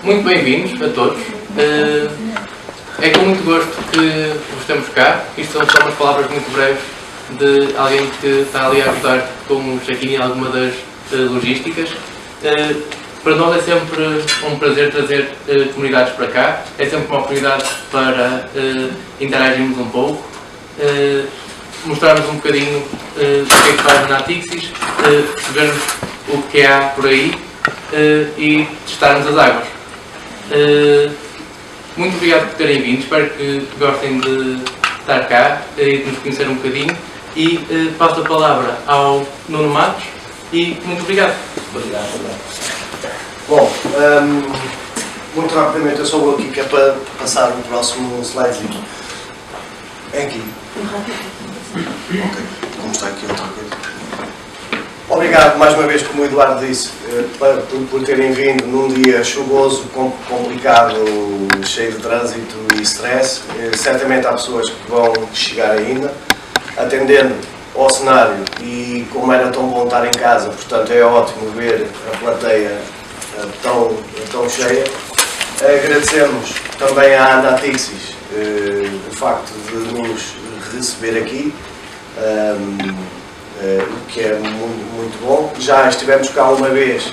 Muito bem-vindos a todos. É com muito gosto que vos temos cá. Isto são só umas palavras muito breves de alguém que está ali a ajudar com o check-in e alguma das logísticas. Para nós é sempre um prazer trazer comunidades para cá. É sempre uma oportunidade para interagirmos um pouco, mostrarmos um bocadinho o que é que faz na Natixis, percebermos o que há por aí e testarmos as águas. Muito obrigado por terem vindo, espero que gostem de estar cá e de nos conhecer um bocadinho e passo a palavra ao Nuno Matos e muito obrigado. Obrigado. Bom, muito rapidamente eu só vou aqui que é para passar o próximo slidezinho. É aqui. Ok, como está aqui outra coisa. Obrigado mais uma vez, como o Eduardo disse, por terem vindo num dia chuvoso, complicado, cheio de trânsito e stress. Certamente há pessoas que vão chegar ainda, atendendo ao cenário e como era tão bom estar em casa, portanto é ótimo ver a plateia tão cheia. Agradecemos também à Natixis o facto de nos receber aqui. O que é muito bom. Já estivemos cá uma vez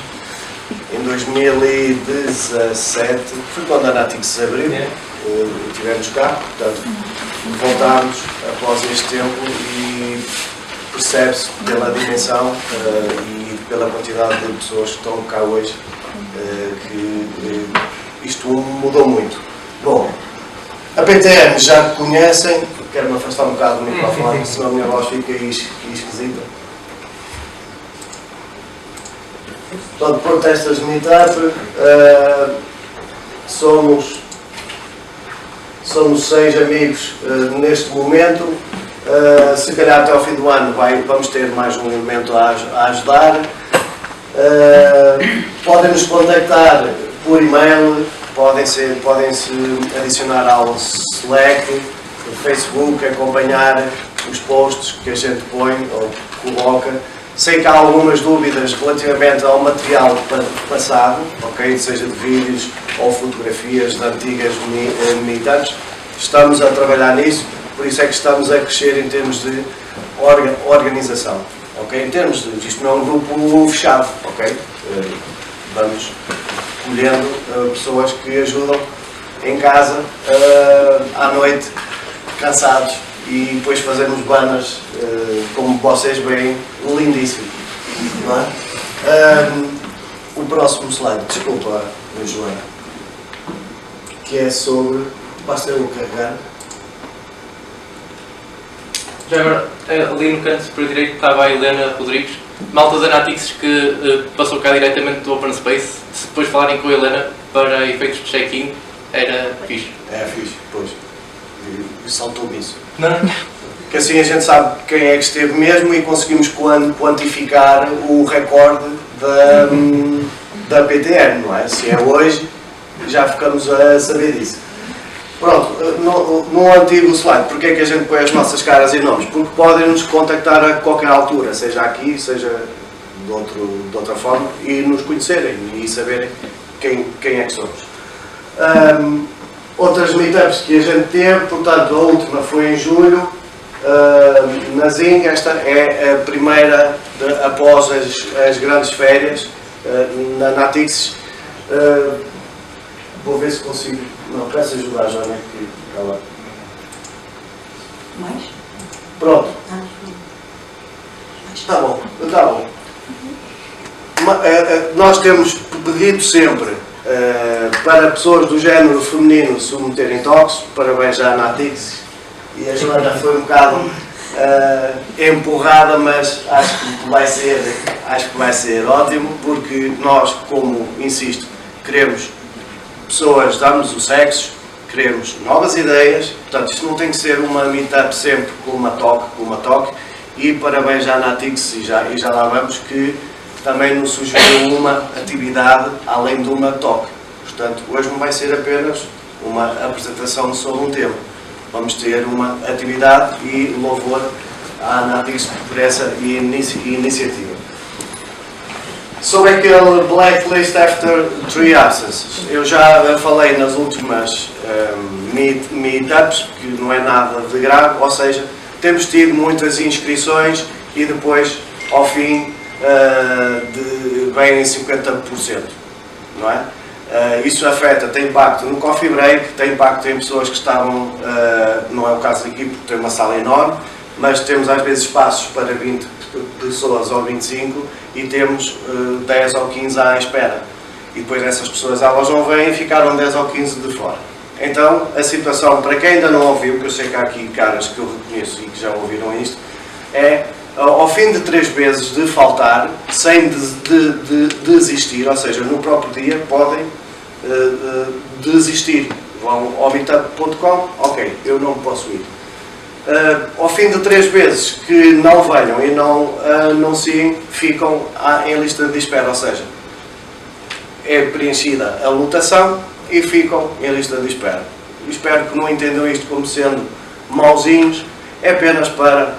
em 2017, foi quando a Natixis abriu, estivemos cá, portanto voltámos após este tempo e percebe-se pela dimensão e pela quantidade de pessoas que estão cá hoje que isto mudou muito. Bom, a PTN já conhecem, quero-me afastar um bocado do microfone, senão a minha voz fica aí esquisita. Portanto, Protestas Meetup, somos 6 amigos neste momento. Se calhar até ao fim do ano vamos ter mais um elemento a ajudar. Podem nos contactar por e-mail, podem-se adicionar ao Slack, no Facebook, acompanhar os posts que a gente põe ou coloca. Sei que há algumas dúvidas relativamente ao material passado, ok? Seja de vídeos ou fotografias de antigas militantes. Estamos a trabalhar nisso, por isso é que estamos a crescer em termos de organização. Okay? Em termos de isto não é um grupo fechado, ok? Vamos colhendo pessoas que ajudam em casa à noite, cansados, e depois fazemos banners, como vocês veem, lindíssimo. Não é? O próximo slide, desculpa, Joana, que é sobre. Basta eu carregar. Já agora, ali no canto superior direito estava a Helena Rodrigues, malta da Natixis que passou cá diretamente do Open Space. Se depois falarem com a Helena para efeitos de check-in, era fixe. É fixe, pois. Saltou-me isso. Não? Que assim a gente sabe quem é que esteve mesmo e conseguimos quantificar o recorde da PTN, não é? Se é hoje, já ficamos a saber disso. Pronto, no antigo slide, porque é que a gente põe as nossas caras e nomes? Porque podem nos contactar a qualquer altura, seja aqui, seja de outra forma, e nos conhecerem e saberem quem é que somos. Outras meetups que a gente teve, portanto a última foi em julho, na Zing. Esta é a primeira após as grandes férias na Natixis. Vou ver se consigo. Não, peço ajuda à Joana que ela. Mais? Pronto. Está bom, está bom. Nós temos pedido sempre para pessoas do género feminino submeterem toques. Parabéns à Natixis. E a Joana foi um bocado empurrada, mas acho que vai ser ótimo, porque nós, como insisto, queremos pessoas de ambos os sexos, queremos novas ideias, portanto isto não tem que ser uma meetup sempre com uma toque, e parabéns à Natixis, e já lá vamos, que também nos sugeriu uma atividade além de uma toque. Portanto, hoje não vai ser apenas uma apresentação sobre um tema, vamos ter uma atividade e louvor à Natixis por essa iniciativa. Sobre aquele blacklist after 3 absences, eu já falei nas últimas meetups que não é nada de grave, ou seja, temos tido muitas inscrições e depois, ao fim, vêm 50%, não é? Isso afeta, tem impacto no coffee break, tem impacto em pessoas que estavam, não é o caso aqui porque tem uma sala enorme, mas temos às vezes espaços para 20 pessoas ou 25 e temos 10 ou 15 à espera. E depois essas pessoas elas não vêm e ficaram 10 ou 15 de fora. Então a situação, para quem ainda não ouviu, que eu sei que há aqui caras que eu reconheço e que já ouviram isto, é ao fim de 3 vezes de faltar, sem desistir, ou seja, no próprio dia podem desistir. Vão ao meetup.com, ok, eu não posso ir. Ao fim de 3 vezes que não venham e não anunciem, ficam em lista de espera, ou seja, é preenchida a lotação e ficam em lista de espera. Espero que não entendam isto como sendo mauzinhos, é apenas para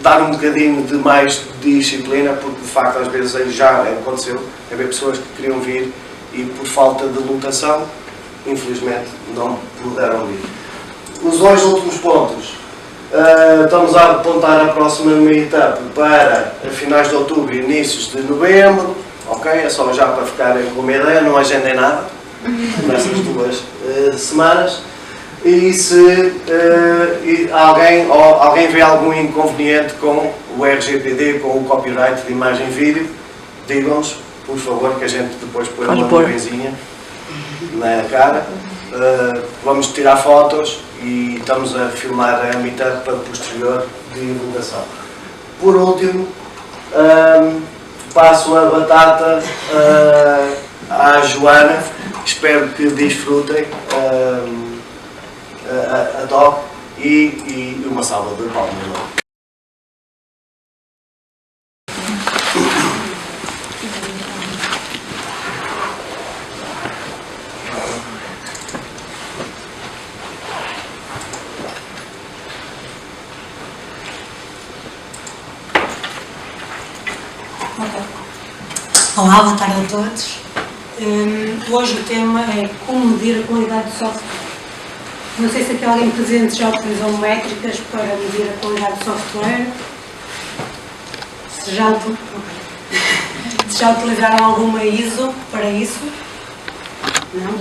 dar um bocadinho de mais disciplina, porque de facto às vezes já aconteceu, haver pessoas que queriam vir e por falta de lotação, infelizmente, não puderam vir. Os 2 últimos pontos, estamos a apontar a próxima meetup para finais de outubro e inícios de novembro, ok? É só já para ficarem com uma ideia, não agendem nada nessas 2 semanas. E se alguém vê algum inconveniente com o RGPD, com o copyright de imagem e vídeo, digam-nos, por favor, que a gente depois põe uma nuvenzinha na cara. Vamos tirar fotos e estamos a filmar a meetup para posterior divulgação. Por último, passo a batata à Joana, espero que desfrutem a talk e uma salva de palmas. Olá, boa tarde a todos. Hoje o tema é como medir a qualidade do software. Não sei se aqui alguém presente já utilizou métricas para medir a qualidade do software. Se já utilizaram alguma ISO para isso? Não?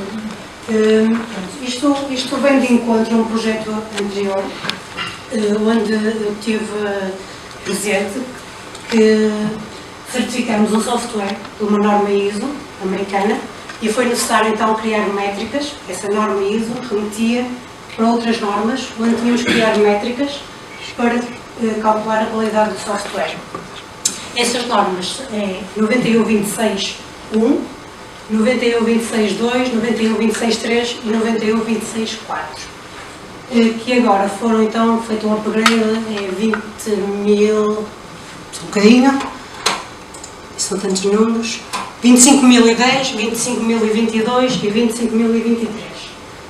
Isto vem de encontro a um projeto anterior, onde eu tive presente que certificamos um software de uma norma ISO americana e foi necessário então criar métricas. Essa norma ISO remetia para outras normas onde tínhamos que criar métricas para calcular a qualidade do software. Essas normas é 91.26.1, 91.26.2, 91.26.3 e 91.26.4, que agora foram então feito um upgrade, é 20.000, um bocadinho, são tantos números, 25.010, 25.022 e 25.023.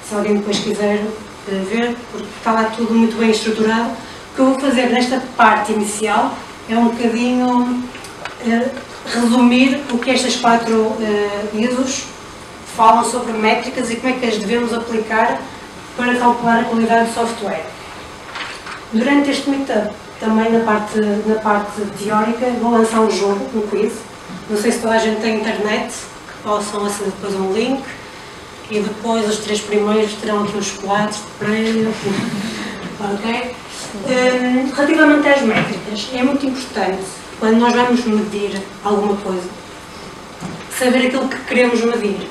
Se alguém depois quiser ver, porque está lá tudo muito bem estruturado. O que eu vou fazer nesta parte inicial é um bocadinho resumir o que estas 4 ISOs falam sobre métricas e como é que as devemos aplicar para calcular a qualidade do software. Durante este meetup, também na parte teórica, vou lançar um jogo, um quiz. Não sei se toda a gente tem internet, possam aceder depois um link e depois os 3 primeiros terão aqui uns chocolates de prémio. Ok? Relativamente às métricas, é muito importante, quando nós vamos medir alguma coisa, saber aquilo que queremos medir.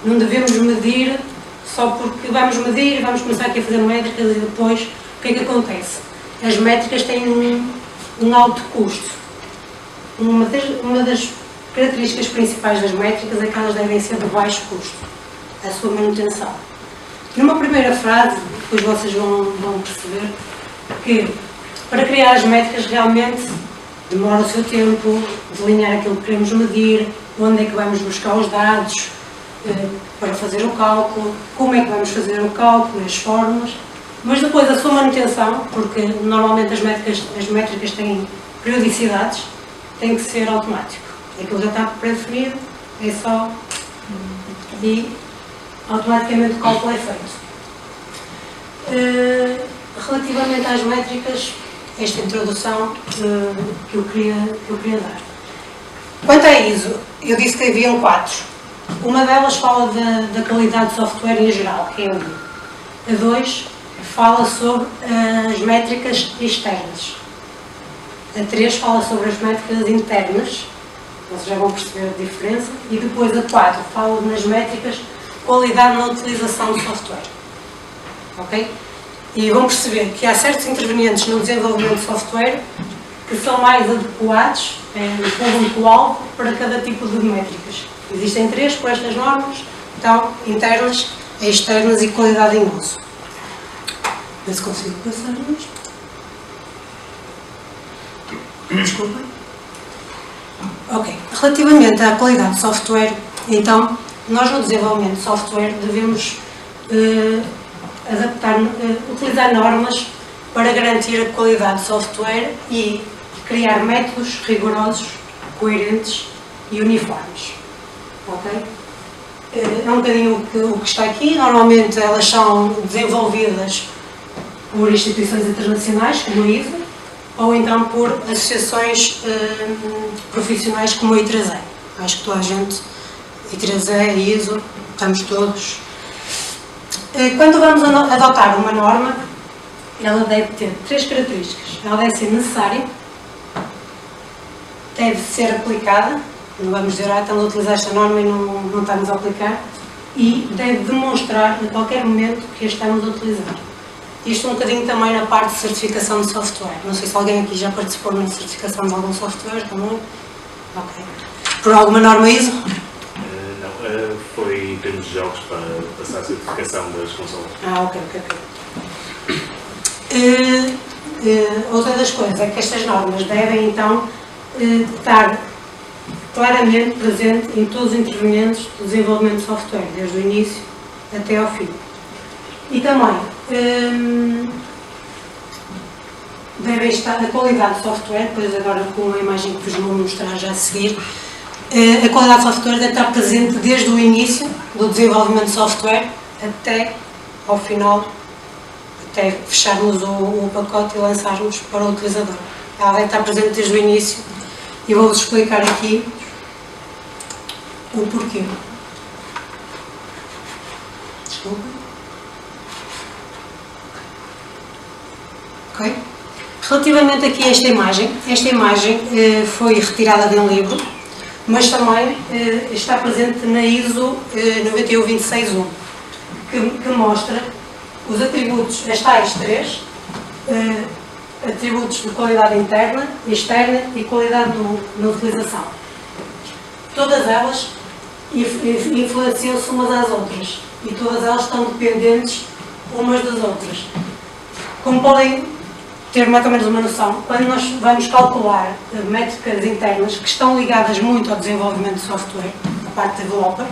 Não devemos medir só porque vamos medir e vamos começar aqui a fazer métricas e depois o que é que acontece? As métricas têm um alto custo. Uma das características principais das métricas é que elas devem ser de baixo custo, a sua manutenção. Numa primeira frase, depois vocês vão perceber que para criar as métricas realmente demora o seu tempo, delinear aquilo que queremos medir, onde é que vamos buscar os dados para fazer o cálculo, como é que vamos fazer o cálculo, as fórmulas. Mas depois a sua manutenção, porque normalmente as métricas têm periodicidades, tem que ser automático. Aquilo já está pré-definido, é só e automaticamente o cálculo é feito. Relativamente às métricas, esta introdução que eu queria dar. Quanto à ISO, eu disse que haviam 4. Uma delas fala da qualidade de software em geral, que é a 1. A 2 fala sobre as métricas externas. A 3 fala sobre as métricas internas, vocês já vão perceber a diferença. E depois a 4 fala nas métricas de qualidade na utilização do software. Ok? E vão perceber que há certos intervenientes no desenvolvimento de software que são mais adequados no público-alvo para cada tipo de métricas. Existem 3 por estas normas, então internas, externas e qualidade em uso. Vê se consigo passar isto. Desculpem. Ok. Relativamente à qualidade de software, então, nós no desenvolvimento de software devemos utilizar normas para garantir a qualidade de software e criar métodos rigorosos, coerentes e uniformes. Ok? É um bocadinho o que está aqui. Normalmente elas são desenvolvidas por instituições internacionais, como a ISO, ou então por associações profissionais como a I3E. Acho que toda a gente, I3E, ISO, estamos todos. Quando vamos adotar uma norma, ela deve ter 3 características. Ela deve ser necessária, deve ser aplicada, não vamos dizer, estamos a utilizar esta norma e não estamos a aplicar, e deve demonstrar a qualquer momento que a estamos a utilizar. Isto um bocadinho também na parte de certificação de software. Não sei se alguém aqui já participou na certificação de algum software também. Ok. Por alguma norma ISO? Não, foi em termos de jogos para passar a certificação das consoles. Ok. Outra das coisas é que estas normas devem então estar claramente presentes em todos os intervenientes do desenvolvimento de software, desde o início até ao fim. E também deve estar a qualidade de software, depois agora com a imagem que vos vou mostrar já a seguir, a qualidade de software deve estar presente desde o início do desenvolvimento de software até ao final, até fecharmos o pacote e lançarmos para o utilizador. Ela deve estar presente desde o início e vou-vos explicar aqui o porquê. Desculpa. Ok? Relativamente aqui a esta imagem foi retirada de um livro, mas também está presente na ISO 91261, que mostra os atributos, as tais 3, atributos de qualidade interna, externa e qualidade na utilização. Todas elas influenciam-se umas às outras e todas elas estão dependentes umas das outras. Como podem ter mais ou menos uma noção, quando nós vamos calcular métricas internas que estão ligadas muito ao desenvolvimento de software, a parte developer,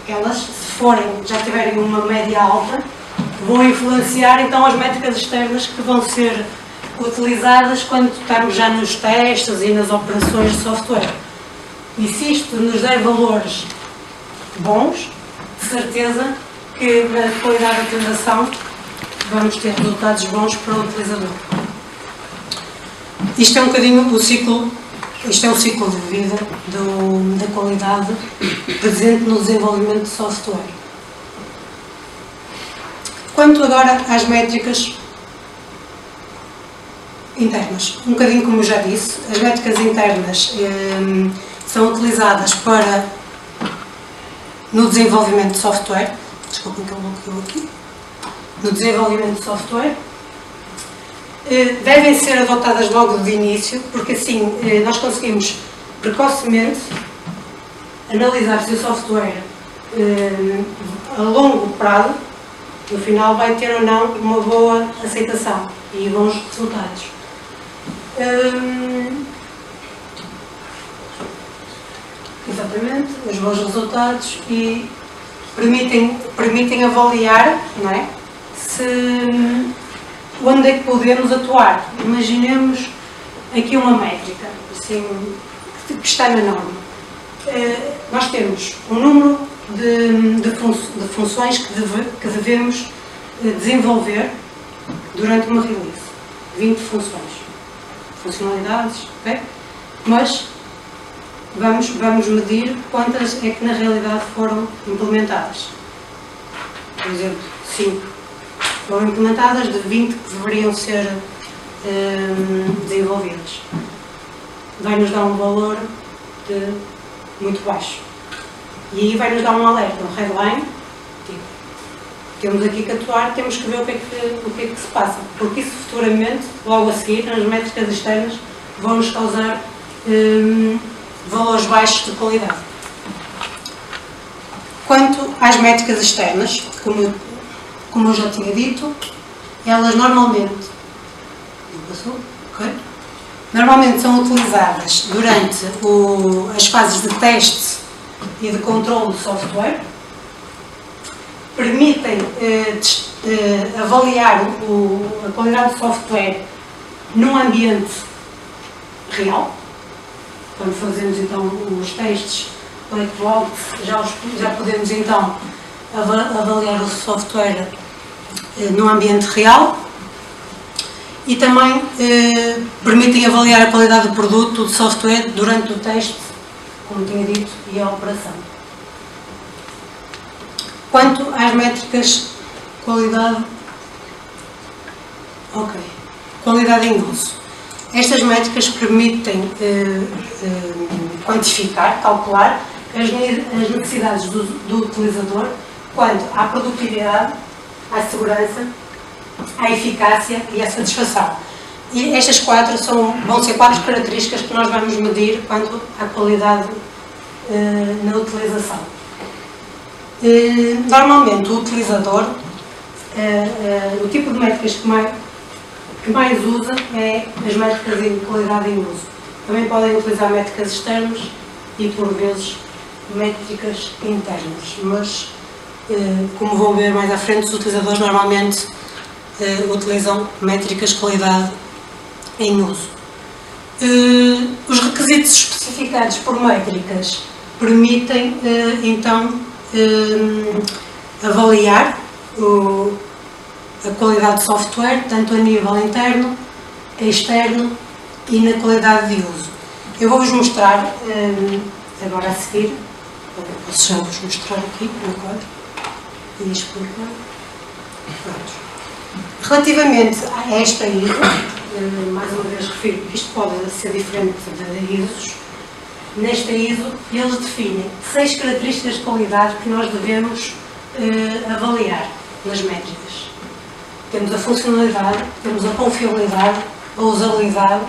elas, se já tiverem uma média alta, vão influenciar então as métricas externas que vão ser utilizadas quando estamos já nos testes e nas operações de software. E se isto nos der valores bons, de certeza que na qualidade da utilização vamos ter resultados bons para o utilizador. Isto é um bocadinho o ciclo, isto é o ciclo de vida da qualidade presente no desenvolvimento de software. Quanto agora às métricas internas, um bocadinho como eu já disse, as métricas internas são utilizadas no desenvolvimento de software, desculpem que eu bloqueei aqui, no desenvolvimento de software, devem ser adotadas logo de início, porque assim nós conseguimos precocemente analisar se o software a longo prazo, no final, vai ter ou não uma boa aceitação e bons resultados. Exatamente, os bons resultados e permitem avaliar, não é? Onde é que podemos atuar. Imaginemos aqui uma métrica, assim, que está na norma. Nós temos um número de funções que devemos desenvolver durante uma release. 20 funcionalidades, ok? Mas vamos medir quantas é que na realidade foram implementadas. Por exemplo, 5 foram implementadas de 20 que deveriam ser desenvolvidas. Vai-nos dar um valor muito baixo. E aí vai-nos dar um alerta, um headline, tipo, temos aqui que atuar, temos que ver o que é que se passa, porque isso futuramente, logo a seguir, nas métricas externas, vão-nos causar valores baixos de qualidade. Quanto às métricas externas, como eu já tinha dito, elas normalmente são utilizadas durante as fases de teste e de controle do software, permitem avaliar a qualidade do software num ambiente real. Quando fazemos então os testes black box, já podemos então avaliar o software num ambiente real. E também permitem avaliar a qualidade do produto, do software, durante o teste, como tinha dito, e a operação. Quanto às métricas qualidade em uso. Estas métricas permitem quantificar, calcular as necessidades do utilizador quanto à produtividade, à segurança, à eficácia e à satisfação. E estas vão ser 4 características que nós vamos medir quanto à qualidade na utilização. Normalmente o utilizador, o tipo de métricas que mais usa é as métricas de qualidade em uso. Também podem utilizar métricas externas e por vezes métricas internas, mas como vão ver mais à frente, os utilizadores normalmente utilizam métricas de qualidade em uso. Os requisitos especificados por métricas permitem então avaliar a qualidade de software, tanto a nível interno, externo e na qualidade de uso. Eu vou-vos mostrar agora a seguir, posso já vos mostrar aqui no quadro e explicar. Relativamente a esta ISO, mais uma vez refiro que isto pode ser diferente de ISOs. Nesta ISO, eles definem 6 características de qualidade que nós devemos avaliar nas métricas. Temos a funcionalidade, temos a confiabilidade, a usabilidade,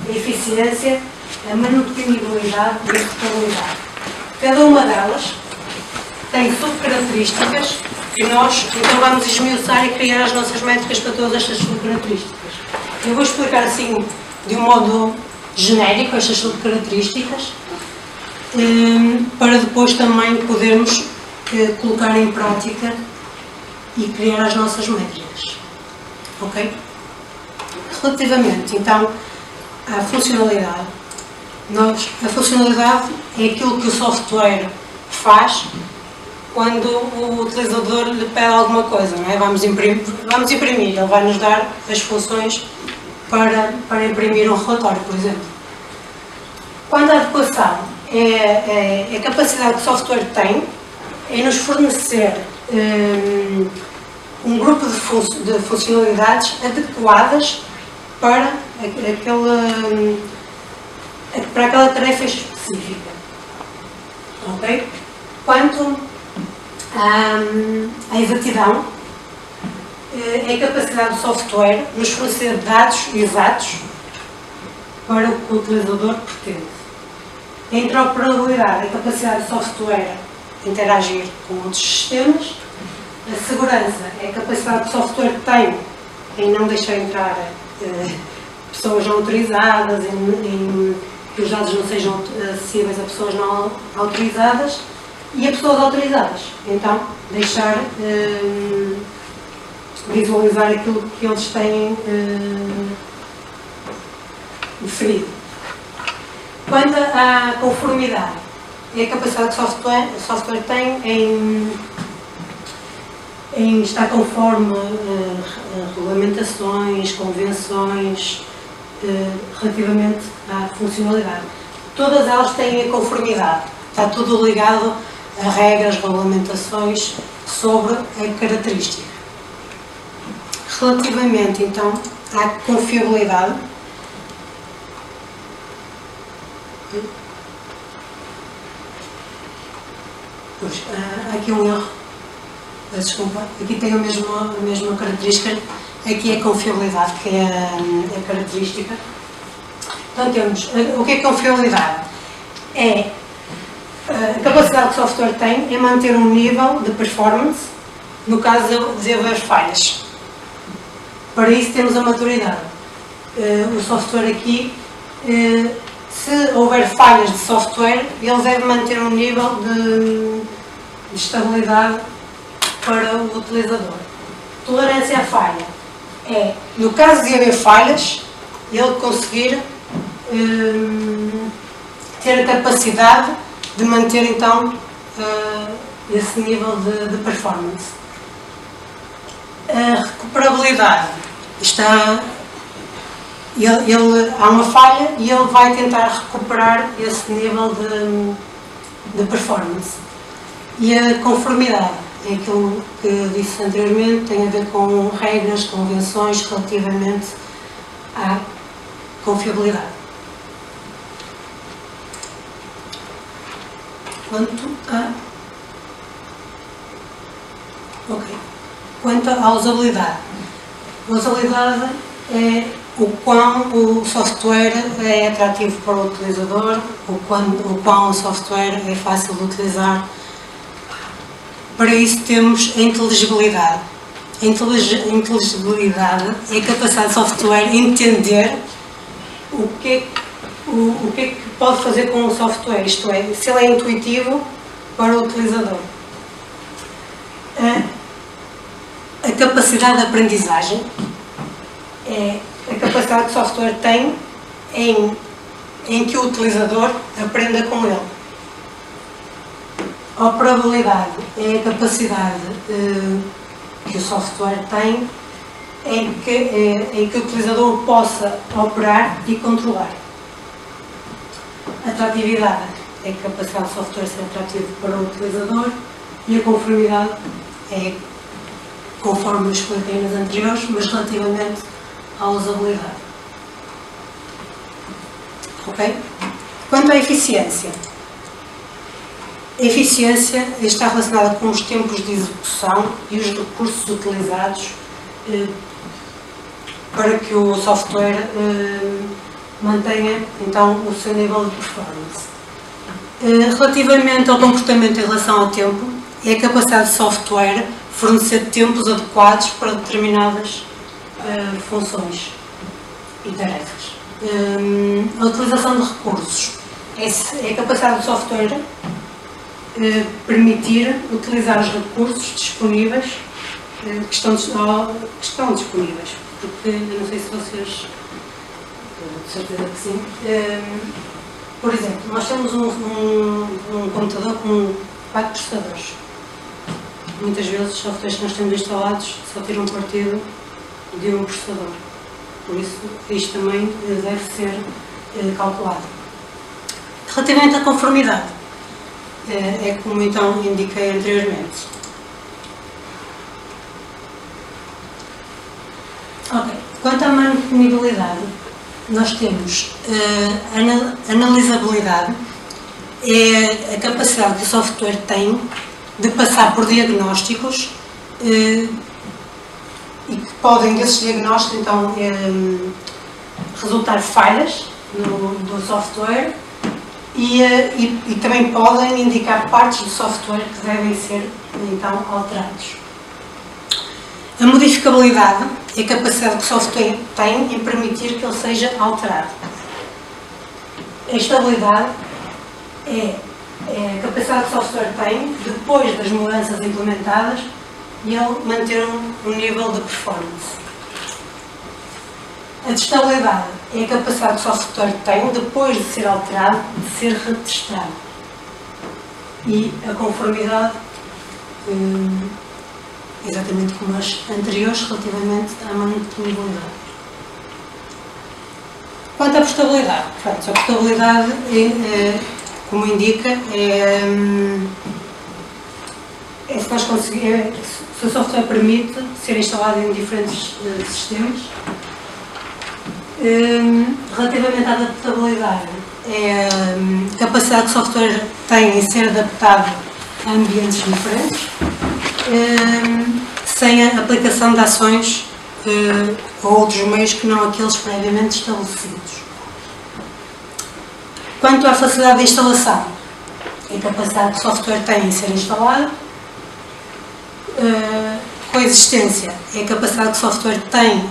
a eficiência, a manutenibilidade e a portabilidade. Cada uma delas tem subcaracterísticas que nós então vamos esmiuçar e criar as nossas métricas para todas estas subcaracterísticas. Eu vou explicar assim, de um modo genérico, estas subcaracterísticas, para depois também podermos colocar em prática e criar as nossas métricas. Ok? Relativamente, então, à funcionalidade, a funcionalidade é aquilo que o software faz quando o utilizador lhe pede alguma coisa, não é? Vamos imprimir, ele vai nos dar as funções para imprimir um relatório, por exemplo. Quando a adequação é a capacidade que o software tem em nos fornecer um grupo de funcionalidades adequadas para aquela tarefa específica. Ok? Quanto à exatidão, é a capacidade do software de nos fornecer dados exatos para o que o utilizador pretende. A interoperabilidade, a capacidade do software de interagir com outros sistemas. A segurança é a capacidade que o software tem em não deixar entrar pessoas não autorizadas, em que os dados não sejam acessíveis a pessoas não autorizadas e a pessoas autorizadas. Então, deixar visualizar aquilo que eles têm definido. Quanto à conformidade, é a capacidade que o software tem em estar conforme regulamentações, convenções, relativamente à funcionalidade. Todas elas têm a conformidade, está tudo ligado a regras, regulamentações sobre a característica. Relativamente, então, à confiabilidade, pois, há aqui um erro, desculpa, aqui tem a mesma característica, aqui é a confiabilidade, que é a característica. Então temos, o que é confiabilidade? É a capacidade que o software tem é manter um nível de performance no caso de haver falhas. Para isso temos a maturidade. O software aqui, se houver falhas de software, ele deve manter um nível de estabilidade para o utilizador. Tolerância à falha é, no caso de haver falhas, ele conseguir ter a capacidade de manter então esse nível de performance. A recuperabilidade está, há uma falha e ele vai tentar recuperar esse nível de performance. E a conformidade é aquilo que disse anteriormente, tem a ver com regras, convenções relativamente à confiabilidade. Quanto à usabilidade. A usabilidade é o quão o software é atrativo para o utilizador, o quão o software é fácil de utilizar. Para isso temos a inteligibilidade. A inteligibilidade é a capacidade do software entender o que é que pode fazer com o software, isto é, se ele é intuitivo para o utilizador. A capacidade de aprendizagem é a capacidade que o software tem em que o utilizador aprenda com ele. A operabilidade é a capacidade que o software tem em que o utilizador possa operar e controlar. A atratividade é a capacidade do software ser atrativo para o utilizador e a conformidade é, conforme os expliquei nas anteriores, mas relativamente à usabilidade. Ok? Quanto à eficiência. A eficiência está relacionada com os tempos de execução e os recursos utilizados para que o software mantenha então o seu nível de performance. Relativamente ao comportamento em relação ao tempo, é a capacidade do software fornecer tempos adequados para determinadas funções e tarefas. A utilização de recursos é a capacidade do software permitir utilizar os recursos disponíveis que estão disponíveis, porque eu não sei se vocês, de certeza que sim, por exemplo, nós temos um computador com 4 processadores. Muitas vezes os softwares que nós temos instalados só tiram partido de um processador, por isso isto também deve ser calculado. Relativamente à conformidade, é como então indiquei anteriormente. Ok. Quanto à mantenibilidade, nós temos analisabilidade, é a capacidade que o software tem de passar por diagnósticos e que podem desses diagnósticos então resultar falhas no software e também podem indicar partes do software que devem ser então alterados. A modificabilidade é a capacidade que o software tem em permitir que ele seja alterado. A estabilidade é a capacidade que o software tem, depois das mudanças implementadas, e ele manter um nível de performance. A estabilidade é a capacidade que o software tem, depois de ser alterado, de ser retestado. E a conformidade, exatamente como as anteriores, relativamente à mantenibilidade. Quanto à portabilidade, a portabilidade, como indica, se nós conseguirmos, se o software permite ser instalado em diferentes sistemas. Relativamente à adaptabilidade, é a capacidade que o software tem em ser adaptado a ambientes diferentes, sem a aplicação de ações ou outros meios que não aqueles previamente estabelecidos. Quanto à facilidade de instalação, é a capacidade que o software tem em ser instalado. Coexistência, é a capacidade que o software tem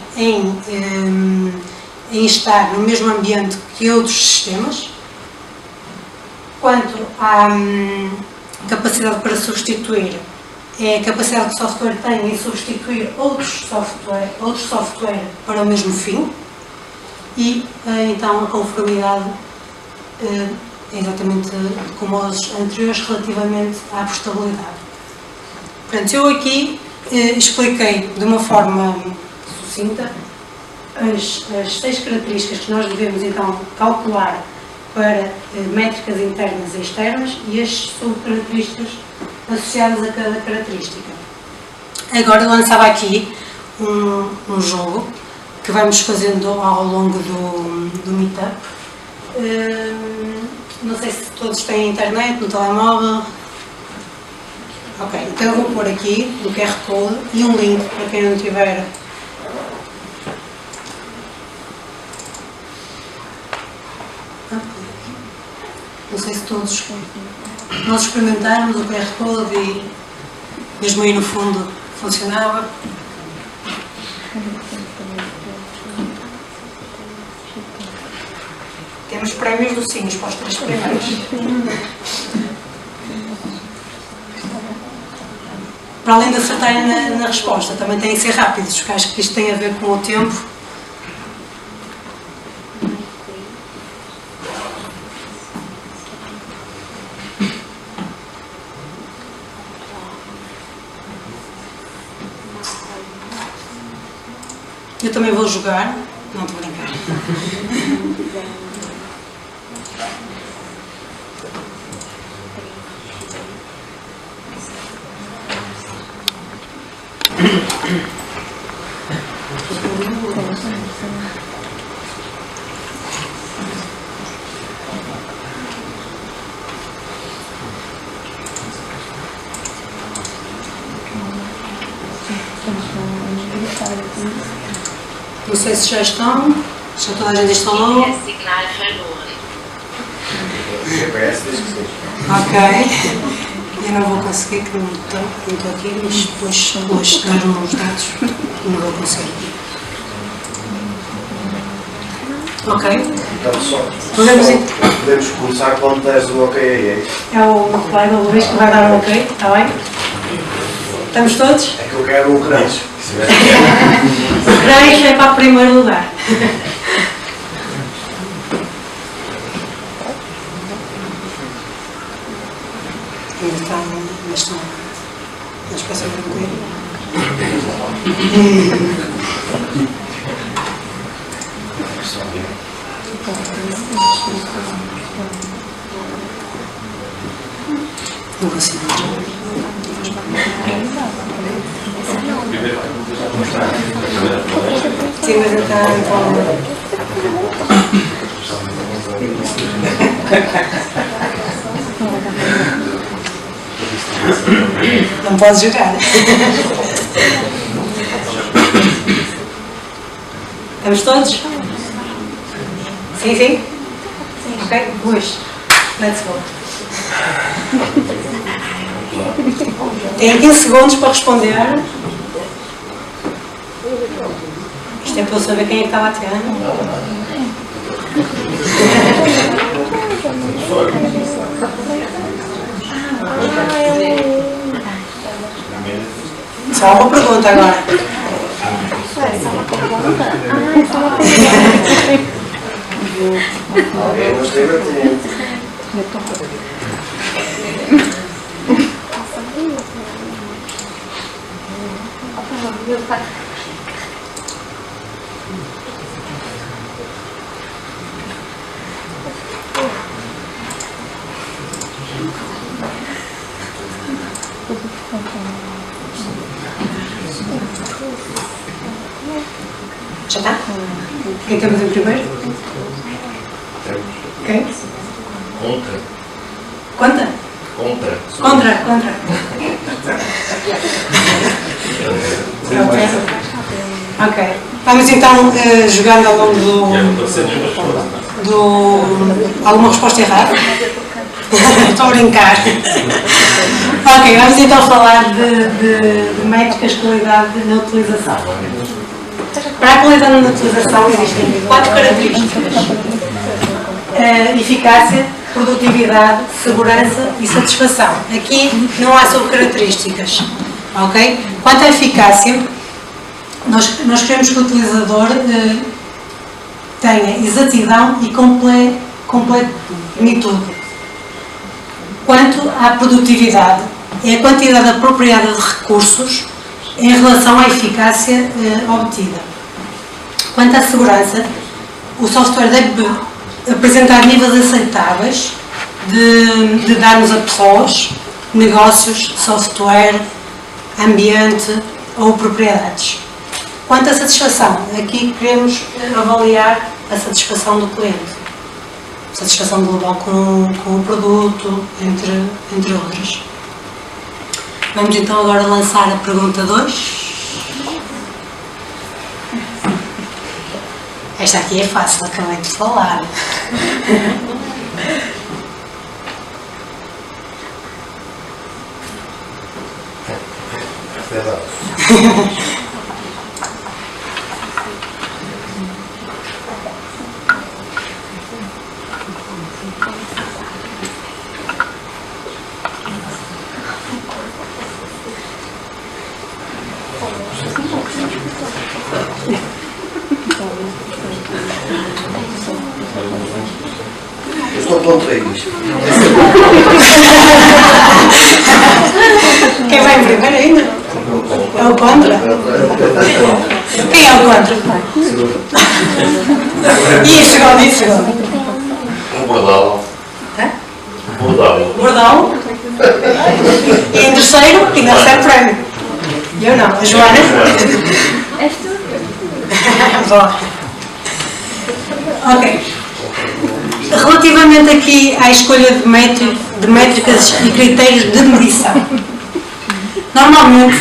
em estar no mesmo ambiente que outros sistemas. Quanto à capacidade para substituir, é a capacidade que o software tem em substituir outros software para o mesmo fim. E então a conformidade é exatamente como os anteriores relativamente à portabilidade. Portanto, eu aqui expliquei de uma forma sucinta as 6 características que nós devemos então calcular para métricas internas e externas e as subcaracterísticas associadas a cada característica. Agora lançava aqui um jogo que vamos fazendo ao longo do Meetup. Não sei se todos têm internet no telemóvel. Ok, então eu vou pôr aqui o QR Code e um link para quem não tiver. Não sei se todos nós experimentarmos o QR Code e mesmo aí no fundo funcionava. Temos prémios docinhos para os 3 primeiros. Para além de acertarem na resposta, também têm que ser rápidos, porque acho que isto tem a ver com o tempo. Eu também vou jogar. Não, estou a brincar. Não sei se já estão, já toda a gente instalou. GPS diz que sim. Ok. Eu não vou conseguir, que não estou aqui, mas depois dar-me os dados, não vou conseguir. Ok. Então só Podemos começar quando deres o ok aí, é isso? É o meu colega Luís que vai dar o ok, está bem? Estamos todos? É que eu quero um crunch. O crunch é para o primeiro lugar. Ainda estão na espécie de tranquilo. Não consigo. Sim, mas está não podes jogar. Estamos todos? Sim, sim? Ok, Luís. Let's go. Tem 15 segundos para responder. Isto é para eu saber quem é que está batendo. Só uma pergunta agora. Alguém não esteve atento. Já está? Quem temos em primeiro? Quem? Contra. Conta? Contra. Contra. Ok. Vamos então jogando ao longo Já não estou sendo resposta. alguma resposta errada? Estou a brincar. Ok, vamos então falar de métricas de qualidade na utilização. Para a qualidade na utilização existem 4 características: eficácia, produtividade, segurança e satisfação. Aqui não há subcaracterísticas. Ok? Quanto à eficácia, nós queremos que o utilizador tenha exatidão e completude. Quanto à produtividade, é a quantidade apropriada de recursos em relação à eficácia obtida. Quanto à segurança, o software deve apresentar níveis aceitáveis de danos a pessoas, negócios, software, ambiente ou propriedades. Quanto à satisfação, aqui queremos avaliar a satisfação do cliente. Satisfação global com o produto, entre outras. Vamos então agora lançar a pergunta 2. Esta aqui é fácil, acabei de falar. Eu estou contra isto. Quem vai em primeiro ainda? É o contra? Quem é o contra? Chegou. Um bordal. Hã? Bordal. Bordão. E em terceiro, ainda recebe prémio. Eu não, a Joana. És tu? Bom. Ok. Relativamente aqui à escolha de métricas e critérios de medição. Normalmente,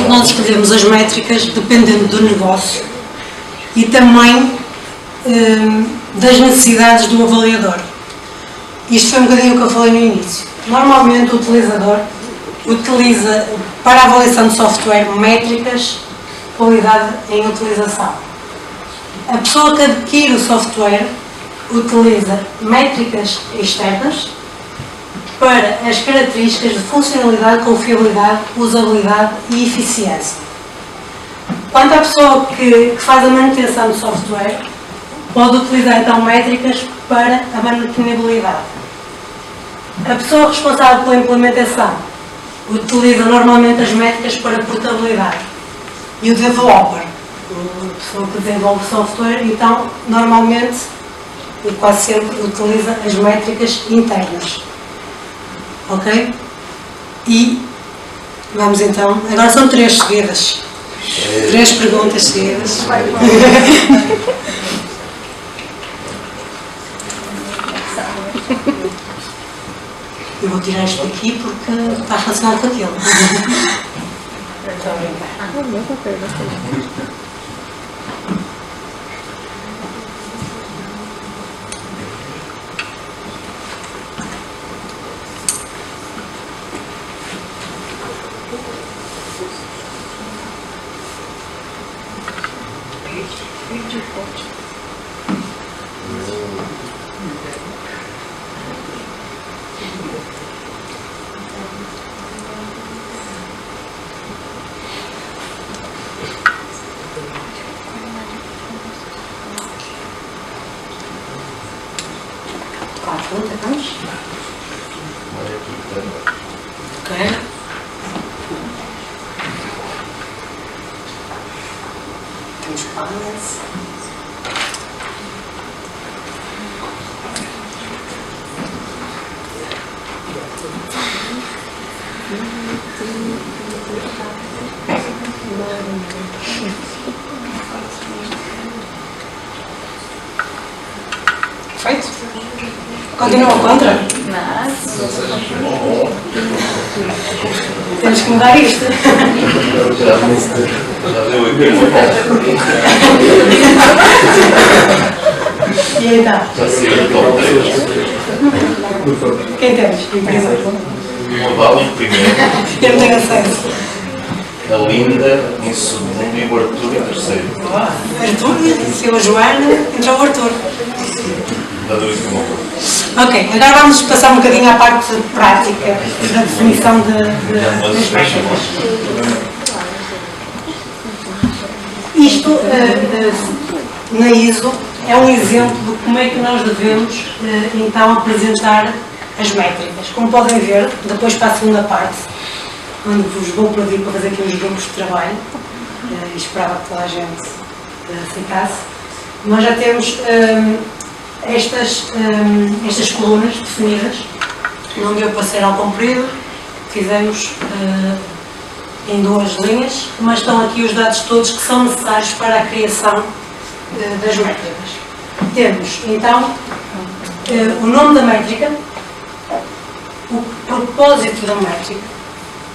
nós escolhemos as métricas dependendo do negócio e também das necessidades do avaliador. Isto foi um bocadinho o que eu falei no início. Normalmente o utilizador utiliza para a avaliação de software métricas de qualidade em utilização. A pessoa que adquire o software utiliza métricas externas para as características de funcionalidade, confiabilidade, usabilidade e eficiência. Quanto à pessoa que faz a manutenção do software, pode utilizar então métricas para a mantenibilidade. A pessoa responsável pela implementação utiliza normalmente as métricas para a portabilidade. E o developer, a pessoa que desenvolve software, então normalmente e quase sempre utiliza as métricas internas. Ok? E vamos então, agora são 3 seguidas. 3 perguntas seguidas. Eu vou tirar isto daqui porque está relacionado com aquilo. Estou a brincar. 4, vamos? Ok. Temos balance. Feito? Continua contra? Mas, Temos que mudar isto. Já deu aqui E então? já saiu do top 3. Quem temos? Em primeiro. Modal em primeiro, Eu não tenho acesso. a Linda em segundo e o Arthur em terceiro. Arthur, saiu a Joana, entrou o Arthur. Dá dois como outro. Ok, agora vamos passar um bocadinho à parte prática da definição das métricas. Isto, na ISO, é um exemplo de como é que nós devemos, então, apresentar as métricas. Como podem ver, depois para a segunda parte, onde vos vou pedir para fazer aqui uns grupos de trabalho, e esperava que toda a gente aceitasse, nós já temos estas colunas definidas, não deu para ser ao comprido, fizemos em 2 linhas, mas estão aqui os dados todos que são necessários para a criação das métricas. Temos, então, o nome da métrica, o propósito da métrica,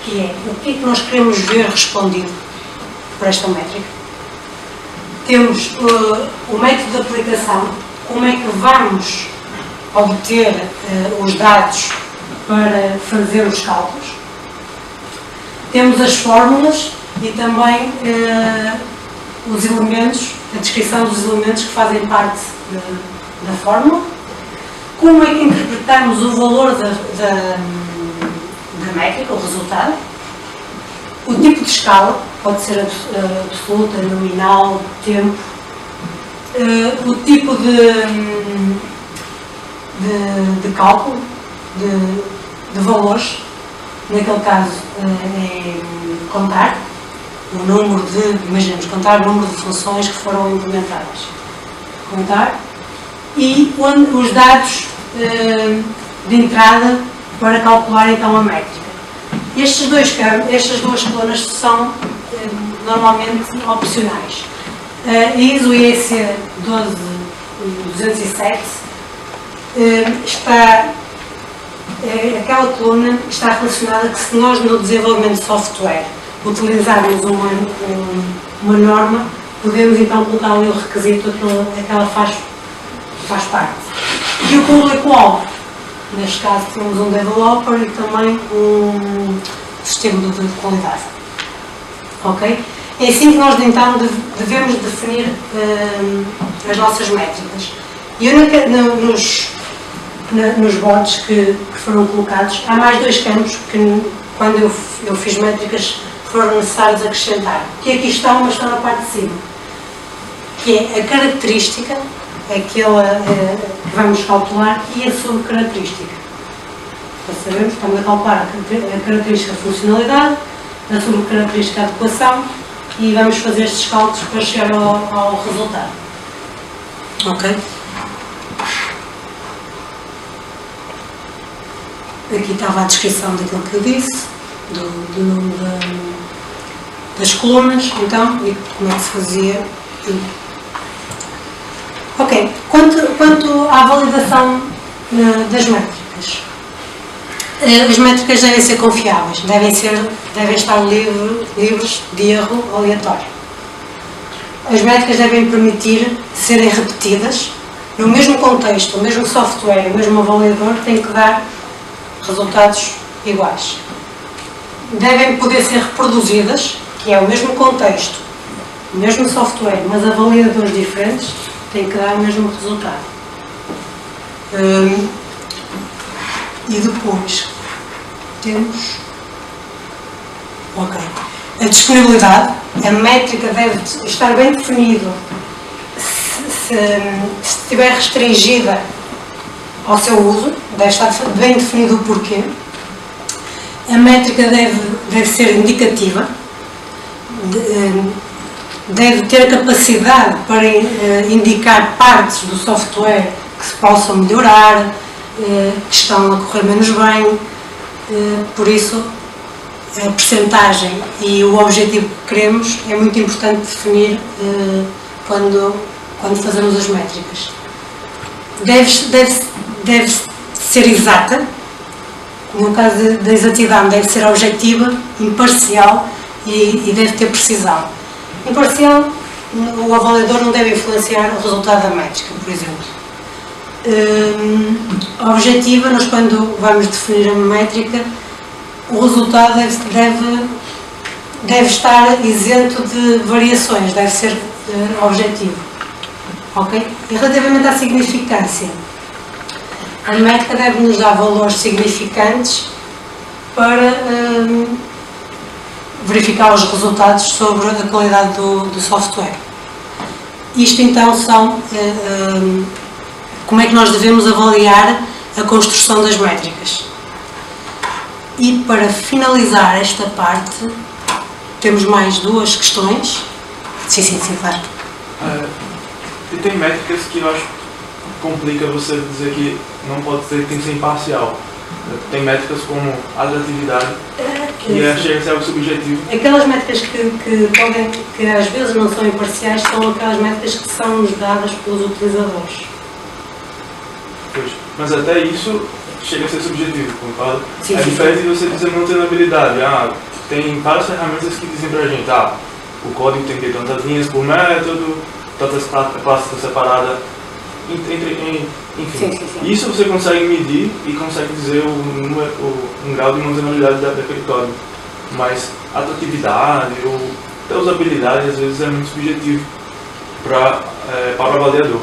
que é o que é que nós queremos ver respondido por esta métrica. Temos o método de aplicação, como é que vamos obter os dados para fazer os cálculos. Temos as fórmulas e também os elementos, a descrição dos elementos que fazem parte da fórmula. Como é que interpretamos o valor da métrica, o resultado. O tipo de escala, pode ser absoluta, nominal, tempo. O tipo de cálculo, de valores, naquele caso é contar o número de, imaginemos, contar o número de funções que foram implementadas. Contar. E os dados de entrada para calcular então a métrica. Estas duas colunas são normalmente opcionais. A ISO IEC 12207 aquela coluna está relacionada que se nós no desenvolvimento de software utilizarmos uma norma, podemos então colocar ali o requisito aquela faz parte. E o público-alvo, neste caso temos um developer e também um sistema de qualidade. Ok? É assim que nós então devemos definir as nossas métricas. E nos bots que foram colocados, há mais 2 campos que quando eu fiz métricas foram necessários acrescentar. Que aqui estão, mas estão na parte de cima. Que é a característica, aquela que vamos calcular, e a subcaracterística. Para sabermos, estamos a calcular a característica de funcionalidade, a subcaracterística de adequação, e vamos fazer estes cálculos para chegar ao resultado. Ok? Aqui estava a descrição daquilo que eu disse, do nome das colunas, então, e como é que se fazia. Ok, quanto à validação das métricas. As métricas devem ser confiáveis, devem estar livres de erro aleatório. As métricas devem permitir serem repetidas no mesmo contexto, o mesmo software, o mesmo avaliador tem que dar resultados iguais. Devem poder ser reproduzidas, que é o mesmo contexto, o mesmo software, mas avaliadores diferentes têm que dar o mesmo resultado. E depois temos a disponibilidade. A métrica deve estar bem definido. Se estiver restringida ao seu uso, deve estar bem definido o porquê. A métrica deve ser indicativa, deve ter capacidade para indicar partes do software que se possam melhorar, que estão a correr menos bem, por isso a percentagem e o objetivo que queremos é muito importante definir quando fazemos as métricas. Deve ser exata, no caso da exatidão deve ser objetiva, imparcial e deve ter precisão. Imparcial, o avaliador não deve influenciar o resultado da métrica, por exemplo. Objetiva, nós quando vamos definir a métrica, o resultado deve estar isento de variações, deve ser objetivo. Ok? E relativamente à significância, a métrica deve nos dar valores significantes para verificar os resultados sobre a qualidade do software. Isto então são como é que nós devemos avaliar a construção das métricas. E para finalizar esta parte, temos mais duas questões. Sim, claro. E tem métricas que eu acho que complica você dizer que não pode ser, tem que ser imparcial. Tem métricas como atratividade, que chega a ser algo subjetivo. Aquelas métricas que às vezes não são imparciais são aquelas métricas que são dadas pelos utilizadores. Pois, mas até isso chega a ser subjetivo, concorda? Sim, É diferente de você dizer manutenabilidade. Tem várias ferramentas que dizem pra gente, o código tem que ter tantas linhas por método, tantas classes separadas, enfim. Sim. Isso você consegue medir e consegue dizer um grau de manutenabilidade daquele código. Mas atratividade ou até usabilidade às vezes é muito subjetivo para o avaliador.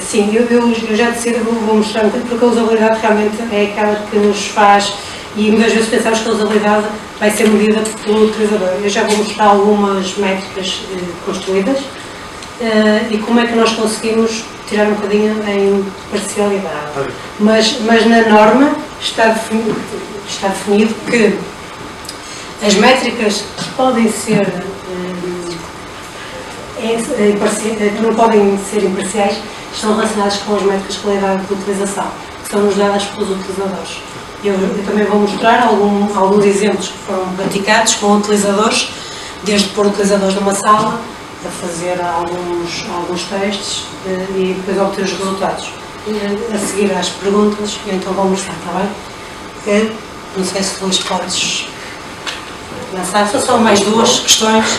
Sim, eu já de cedo vou mostrar um pouco, porque a usabilidade realmente é aquela que nos faz, e muitas vezes pensamos que a usabilidade vai ser medida pelo utilizador. Eu já vou mostrar algumas métricas construídas e como é que nós conseguimos tirar um bocadinho em parcialidade. Mas na norma está definido que as métricas podem ser não podem ser imparciais, estão relacionadas com as métricas de qualidade de utilização, que são nos dadas pelos utilizadores. Eu também vou mostrar alguns exemplos que foram praticados com utilizadores, desde pôr utilizadores numa sala, a fazer alguns testes e depois obter os resultados. A seguir às perguntas, eu então vou mostrar, está bem? Não sei se Luís podes lançar, são só mais duas questões.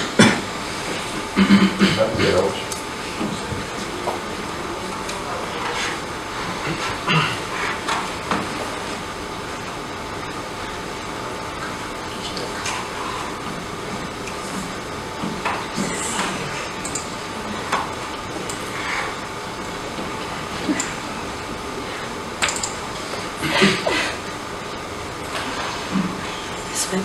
Isso bem.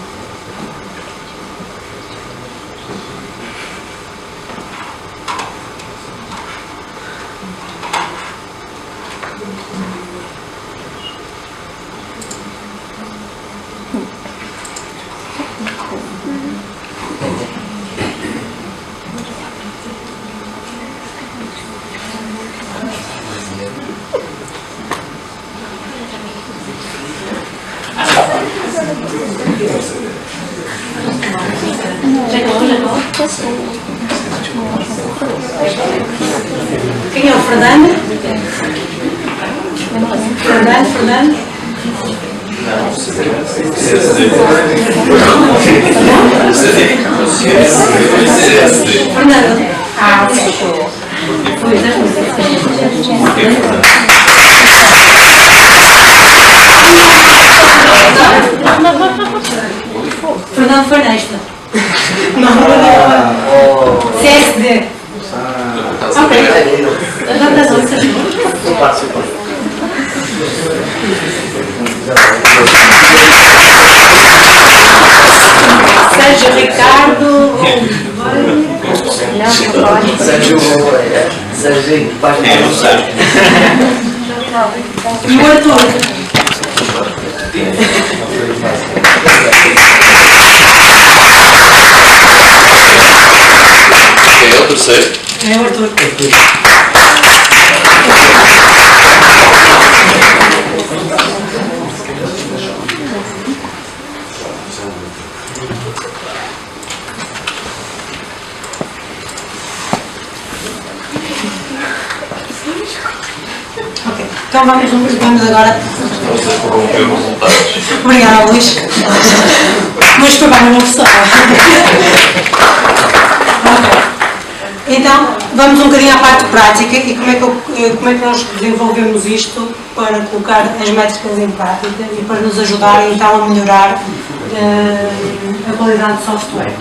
Quem é o Fernando? Fernando? Fernando? Fernando foi nesta. CSD. Ok. Sérgio Ricardo. Sérgio, página. E o Arthur? Quem é o terceiro? É o Arthur. Ok, então vamos agora. Vocês corromper os resultados. Obrigada, Luís. Mas foi bem, não gostou. Então, vamos um bocadinho à parte prática e como é que nós desenvolvemos isto para colocar as métricas em prática e para nos ajudar então a melhorar a qualidade do software.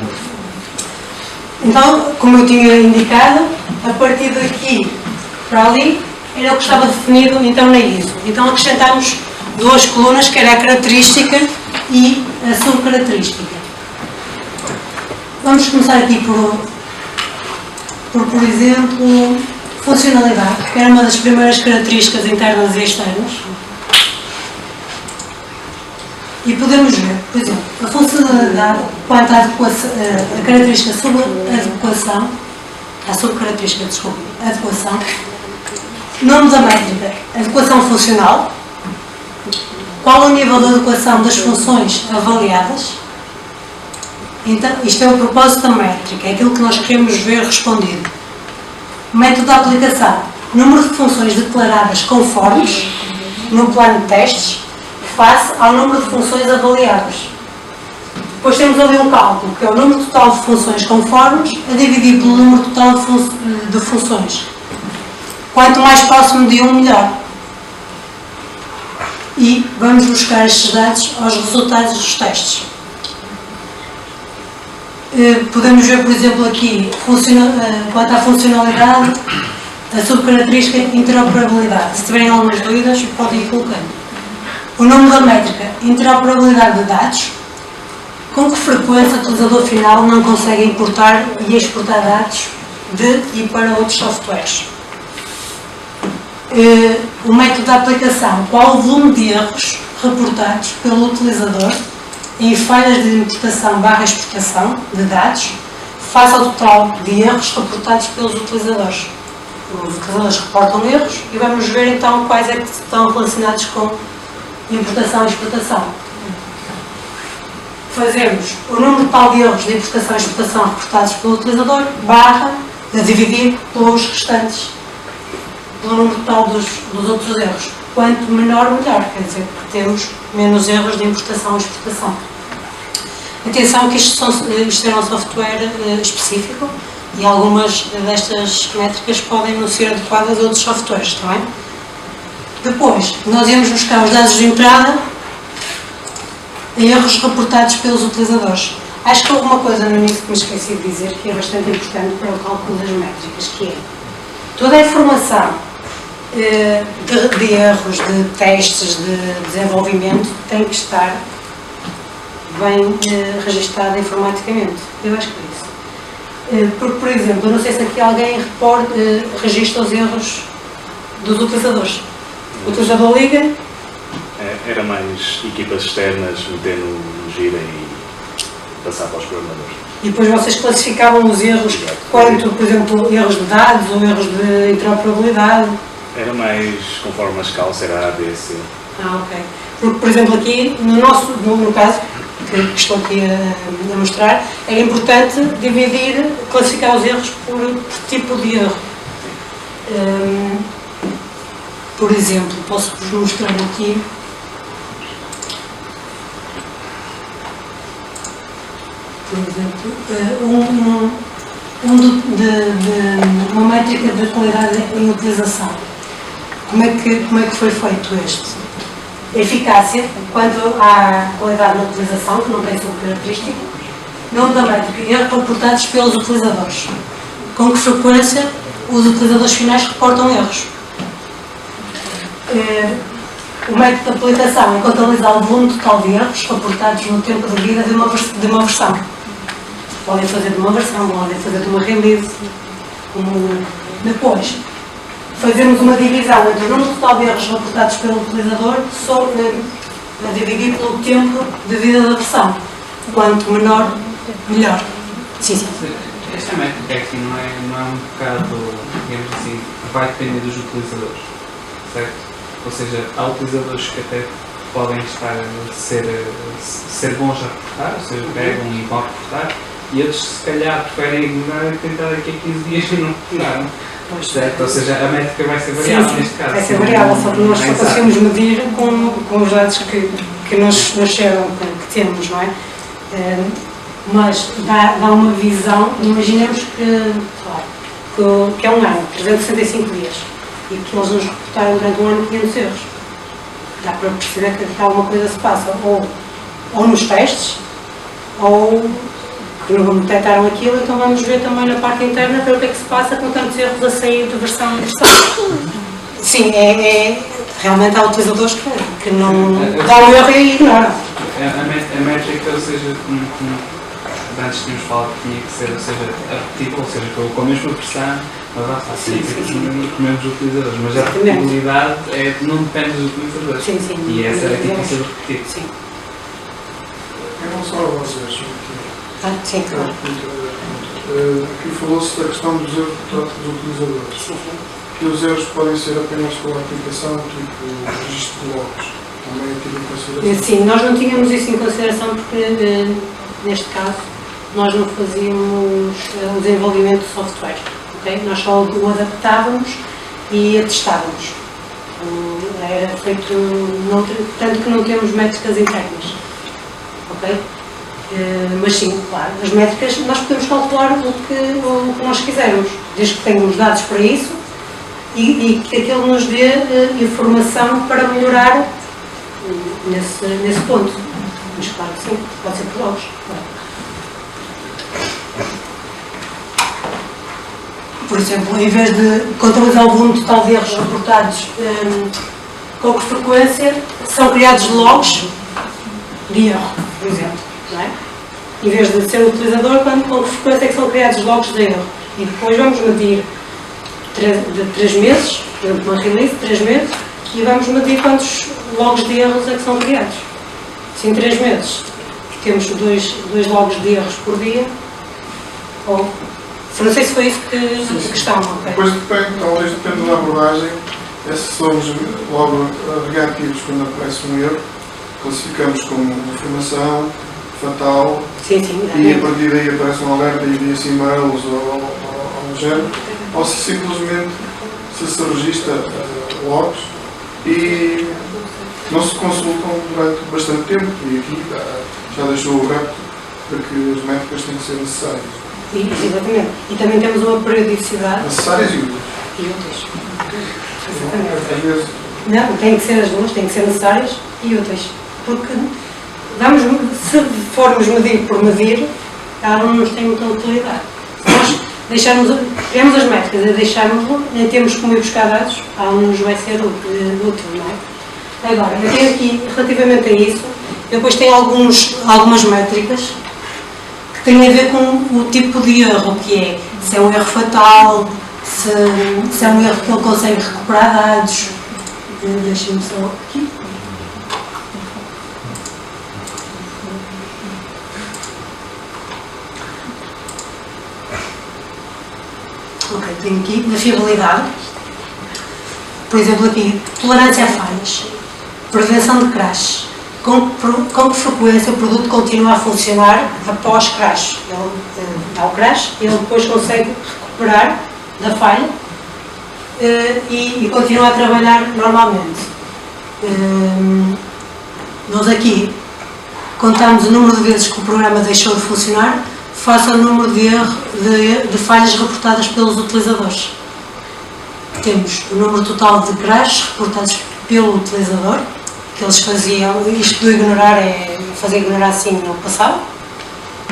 Então, como eu tinha indicado, a partir daqui para ali era o que estava definido então na ISO. Então acrescentámos duas colunas, que era a característica e a subcaracterística. Vamos começar aqui por exemplo, funcionalidade, que era uma das primeiras características internas e externas. E podemos ver, por exemplo, a funcionalidade quanto à adequação, a característica sobre adequação, a subcaracterística, desculpe, adequação, nome da métrica, adequação funcional, qual o nível de adequação das funções avaliadas. Então, isto é o propósito da métrica, é aquilo que nós queremos ver respondido. Método de aplicação, número de funções declaradas conformes no plano de testes, face ao número de funções avaliadas. Depois temos ali um cálculo, que é o número total de funções conformes a dividir pelo número total de funções. Quanto mais próximo de 1, melhor. E vamos buscar estes dados aos resultados dos testes. Podemos ver, por exemplo, aqui, quanto à funcionalidade, a subcaracterística interoperabilidade. Se tiverem algumas dúvidas, podem ir colocando. O nome da métrica, interoperabilidade de dados. Com que frequência o utilizador final não consegue importar e exportar dados de e para outros softwares. O método de aplicação, qual o volume de erros reportados pelo utilizador em falhas de importação/exportação de dados face ao total de erros reportados pelos utilizadores. Os utilizadores reportam erros e vamos ver então quais é que estão relacionados com importação e exportação. Fazemos o número total de erros de importação e exportação reportados pelo utilizador barra a dividir pelos restantes, pelo número total dos outros erros. Quanto menor, melhor, quer dizer que temos menos erros de importação e exportação. Atenção que isto é um software específico e algumas destas métricas podem não ser adequadas a outros softwares, está bem? Depois, nós íamos buscar os dados de entrada e erros reportados pelos utilizadores. Acho que houve uma coisa no início que me esqueci de dizer que é bastante importante para o cálculo das métricas, que é toda a informação de erros, de testes, de desenvolvimento tem que estar bem registada informaticamente. Eu acho que é isso. Porque, por exemplo, eu não sei se aqui alguém registra os erros dos utilizadores. O utilizador liga. Era mais equipas externas meter no gira e passar para os programadores. E depois vocês classificavam os erros quanto, por exemplo, erros de dados ou erros de interoperabilidade? Era mais conforme a escala, se era A, B, C. Ok. Porque, por exemplo, aqui, no caso, que estou aqui a mostrar, é importante dividir, classificar os erros por tipo de erro. Por exemplo, posso-vos mostrar aqui. Por exemplo, uma métrica de qualidade em utilização. Como é que foi feito este? Eficácia, quanto à qualidade na utilização, que não tem subcaracterística. Nome da métrica, erros reportados pelos utilizadores. Com que frequência os utilizadores finais reportam erros. O método de aplicação é contabilizar o volume total de erros reportados no tempo de vida de uma versão. Podem fazer de uma versão, podem fazer de uma release. Depois, fazemos uma divisão entre o número total de erros reportados pelo utilizador a dividir pelo tempo de vida da versão. Quanto menor, melhor. Sim, sim. Esta métrica aqui não é um bocado, digamos assim, vai depender dos utilizadores, certo? Ou seja, há utilizadores que até podem estar a ser bons a reportar, ou seja, pegam e vão reportar, e outros se calhar preferem ignorar e tentar daqui a 15 dias e não reportaram. Certo? Ou seja, a métrica vai ser variável neste caso. Vai ser variável, só que nós só conseguimos medir com os dados que nos chegam, que temos, não é? Mas dá uma visão, imaginemos que é um ano, 365 dias, e que eles nos reportaram durante um ano 500 erros. Dá para perceber que alguma coisa se passa, ou nos testes, ou que não detectaram aquilo, então vamos ver também na parte interna para o que é que se passa com tantos erros a sair de versão em versão. Sim, realmente há utilizadores que não dão o erro e ignoram. A métrica, ou seja, antes tínhamos falado que tinha que ser, ou seja, repetível, ou seja, com a mesma versão, mas lá está, sim, com os mesmos utilizadores, mas a repetibilidade não depende dos utilizadores. Sim, sim. E essa é difícil de repetir. Sim. Eu não só a vocês, Sim, claro. Aqui falou-se da questão dos erros dos utilizadores. Sim. Que os erros podem ser apenas com a aplicação, tipo registro de logs. Também é tido em consideração. Sim, nós não tínhamos isso em consideração porque, neste caso, nós não fazíamos o desenvolvimento de software. Okay? Nós só o adaptávamos e a testávamos. Era feito, tanto que não temos métricas internas. Okay? Mas sim, claro, as métricas nós podemos calcular o que nós quisermos, desde que tenhamos dados para isso e que aquilo nos dê informação para melhorar nesse ponto. Mas claro que sim, pode ser por logs. Por exemplo, em vez de contabilizar o volume total de erros reportados, com que frequência são criados logs de erro, por exemplo. Não é? Em vez de ser o utilizador, com que frequência é que são criados logs de erro. E depois vamos medir de 3 meses, por exemplo, uma release de 3 meses, e vamos medir quantos logs de erros é que são criados. Se em 3 meses temos 2 logs de erros por dia, ou... Não sei se foi isso que a questão, ok? Depois depende, talvez depende da abordagem. Se somos logo reativos quando aparece um erro, classificamos como informação fatal, sim, e a partir daí aparece um alerta e envia-se e-mails ou um género, ou se simplesmente se registra logs e não se consultam durante bastante tempo, e aqui já deixou o repto para que as métricas têm que ser necessárias. Exatamente. E também temos uma periodicidade. Necessárias e úteis. E úteis. Exatamente. Não, tem que ser as duas, tem que ser necessárias e úteis. Porque se formos medir por medir, ela não nos tem muita utilidade. Se nós criamos as métricas e deixarmos, nem temos como ir buscar dados, ela não nos vai ser útil, não é? Agora, eu tenho aqui, relativamente a isso, eu depois tenho algumas métricas que têm a ver com o tipo de erro que é. Se é um erro fatal, se é um erro que ele consegue recuperar dados. Deixem-me só aqui. Ok, tenho aqui na fiabilidade. Por exemplo, aqui, tolerância a falhas, prevenção de crash. Com que frequência o produto continua a funcionar após crash? Há o crash, ele depois consegue recuperar da falha e continua a trabalhar normalmente. Nós aqui contamos o número de vezes que o programa deixou de funcionar face ao número de falhas reportadas pelos utilizadores. Temos o número total de crashes reportados pelo utilizador, que eles faziam, isto de ignorar é fazer ignorar assim no passado.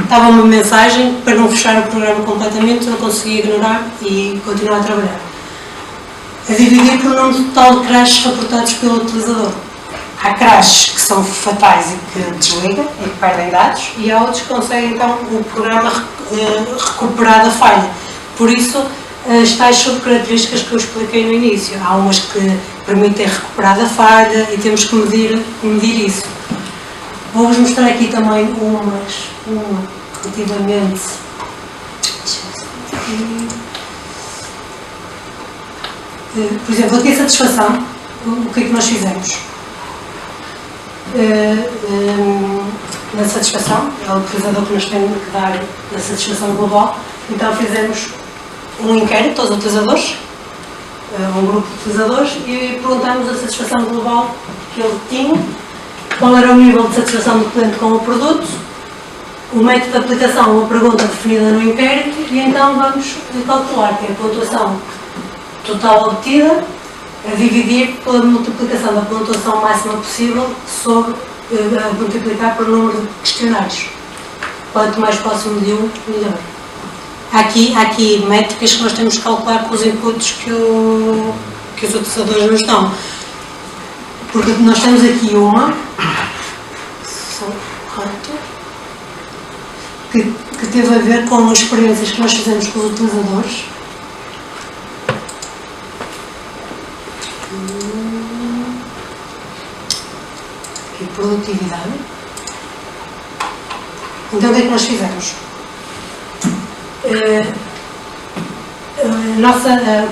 Estava uma mensagem para não fechar o programa completamente, não conseguia ignorar e continuar a trabalhar. A dividir por número total de crashes reportados pelo utilizador. Há crashes que são fatais e que desligam e que perdem dados, e há outros que conseguem então o programa recuperar da falha. Por isso, as tais subcaracterísticas que eu expliquei no início. Há umas que permitem recuperar da falha e temos que medir isso. Vou-vos mostrar aqui também uma relativamente. Por exemplo, aqui a satisfação, o que é que nós fizemos? Na satisfação, é o utilizador que nos tem que dar a satisfação global, então fizemos um inquérito aos utilizadores, um grupo de utilizadores, e perguntamos a satisfação global que ele tinha, qual era o nível de satisfação do cliente com o produto, o método de aplicação, uma pergunta definida no inquérito, e então vamos calcular que é a pontuação total obtida a dividir pela multiplicação da pontuação máxima possível sobre a multiplicar por número de questionários. Quanto mais próximo de um, melhor. Há aqui métricas que nós temos que calcular com os inputs que os utilizadores nos dão. Porque nós temos aqui uma que teve a ver com experiências que nós fizemos com os utilizadores. Aqui, produtividade. Então o que é que nós fizemos? O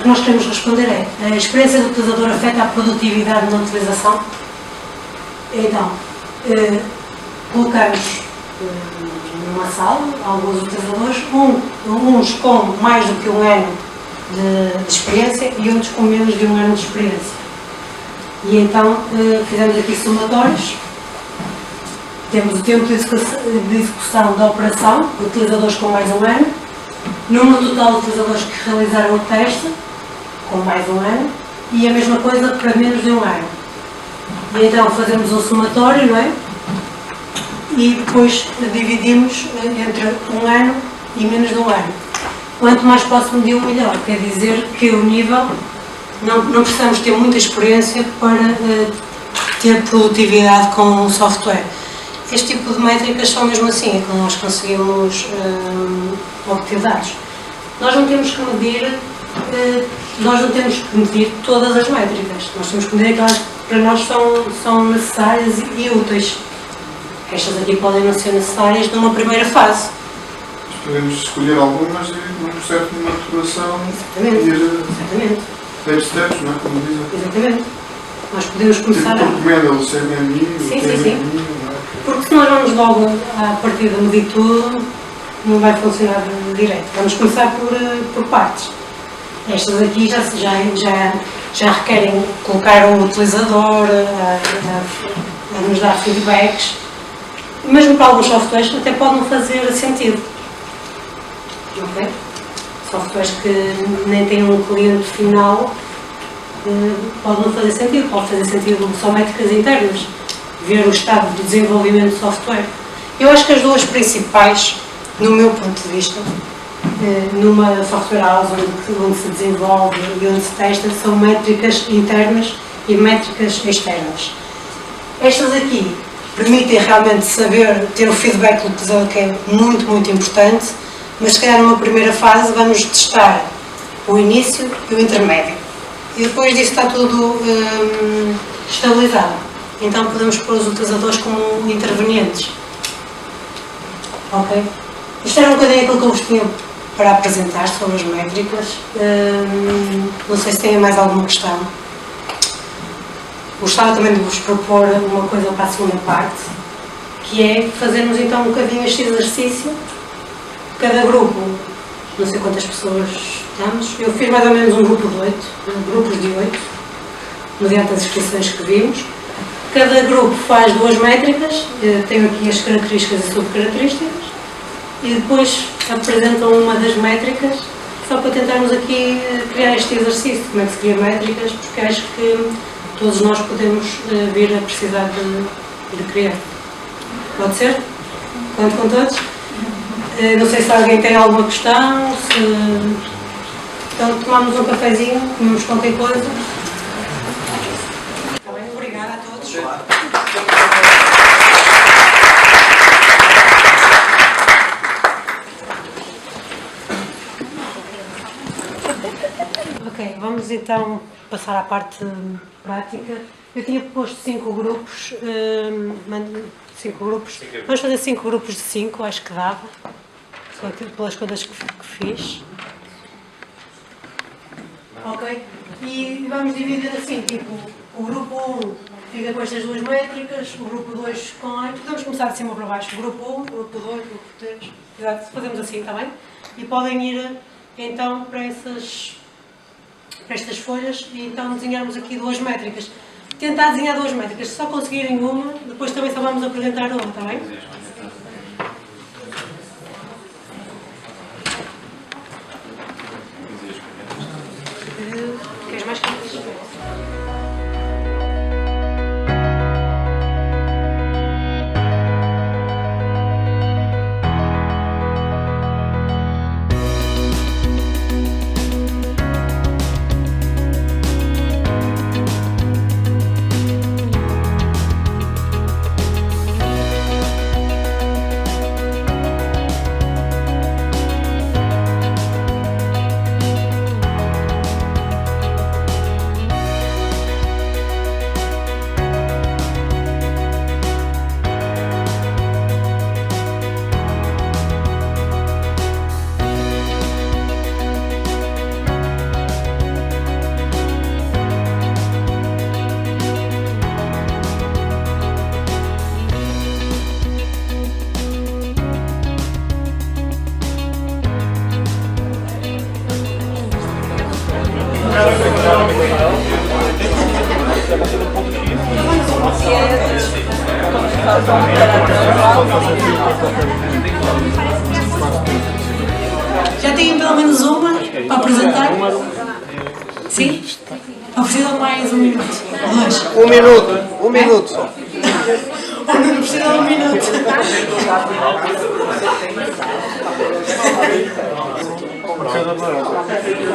que nós queremos responder é: a experiência do utilizador afeta a produtividade na utilização? Então, colocamos numa sala alguns utilizadores, uns com mais do que um ano de experiência e outros com menos de um ano de experiência. E então fizemos aqui somatórios. Temos o tempo de execução da operação, utilizadores com mais um ano, número total de utilizadores que realizaram o teste, com mais um ano, e a mesma coisa para menos de um ano. E então fazemos um somatório, não é? E depois dividimos entre um ano e menos de um ano. Quanto mais próximo de um, melhor. Quer dizer que o nível, não precisamos ter muita experiência para ter produtividade com o software. Este tipo de métricas são mesmo assim, é que nós conseguimos obter dados. Nós não temos que medir todas as métricas. Nós temos que medir aquelas que para nós são necessárias e úteis. Estas aqui podem não ser necessárias numa primeira fase. Nós podemos escolher algumas e num processo de maturação. Exatamente. Steps, não é? Como dizem. Exatamente. Nós podemos começar tipo, recomenda o CMMI, o TMMI, não é? Porque se nós vamos logo a partir de medir tudo, não vai funcionar direito. Vamos começar por partes. Estas aqui já requerem colocar o utilizador, a nos dar feedbacks. Mesmo para alguns softwares até pode não fazer sentido. Ok? Softwares que nem têm um cliente final pode não fazer sentido. Pode fazer sentido só métricas internas. Ver o estado de desenvolvimento do software. Eu acho que as duas principais, no meu ponto de vista, numa software house onde se desenvolve e onde se testa, são métricas internas e métricas externas. Estas aqui permitem realmente saber, ter o feedback do utilizador, que é muito, muito importante, mas se calhar numa primeira fase vamos testar o início e o intermédio. E depois disso está tudo estabilizado. Então podemos pôr os utilizadores como intervenientes. Ok? Isto era um bocadinho aquilo que eu vos tinha para apresentar sobre as métricas. Não sei se têm mais alguma questão. Gostava também de vos propor uma coisa para a segunda parte, que é fazermos então um bocadinho este exercício. Cada grupo, não sei quantas pessoas estamos, eu fiz mais ou menos um grupo de 8, grupos de 8, mediante as inscrições que vimos. Cada grupo faz duas métricas, tenho aqui as características e subcaracterísticas, e depois apresentam uma das métricas, só para tentarmos aqui criar este exercício de como é que se cria métricas, porque acho que todos nós podemos vir a precisar de criar. Pode ser? Conto com todos? Não sei se alguém tem alguma questão, então tomamos um cafezinho, comemos qualquer coisa. Está bem? Obrigada a todos. vamos então passar à parte prática. Eu tinha posto 5 grupos, vamos fazer 5 grupos de 5, acho que dava, só pelas contas que fiz. Ok? E vamos dividir assim, tipo, o grupo 1 fica com estas 2 métricas, o grupo 2 com a... Podemos começar de cima para baixo, grupo 1, grupo 2, grupo 3, exato, fazemos assim, está bem? E podem ir então para estas folhas e então desenharmos aqui 2 métricas. Tentar desenhar 2 métricas, se só conseguirem uma, depois também só vamos apresentar outra, está bem? Queres mais coisas? Já têm pelo menos uma para apresentar? Sim? Ou precisam de mais 1 minuto? 2? 1 minuto, 1 minuto só. O Nuno precisa de 1 minuto.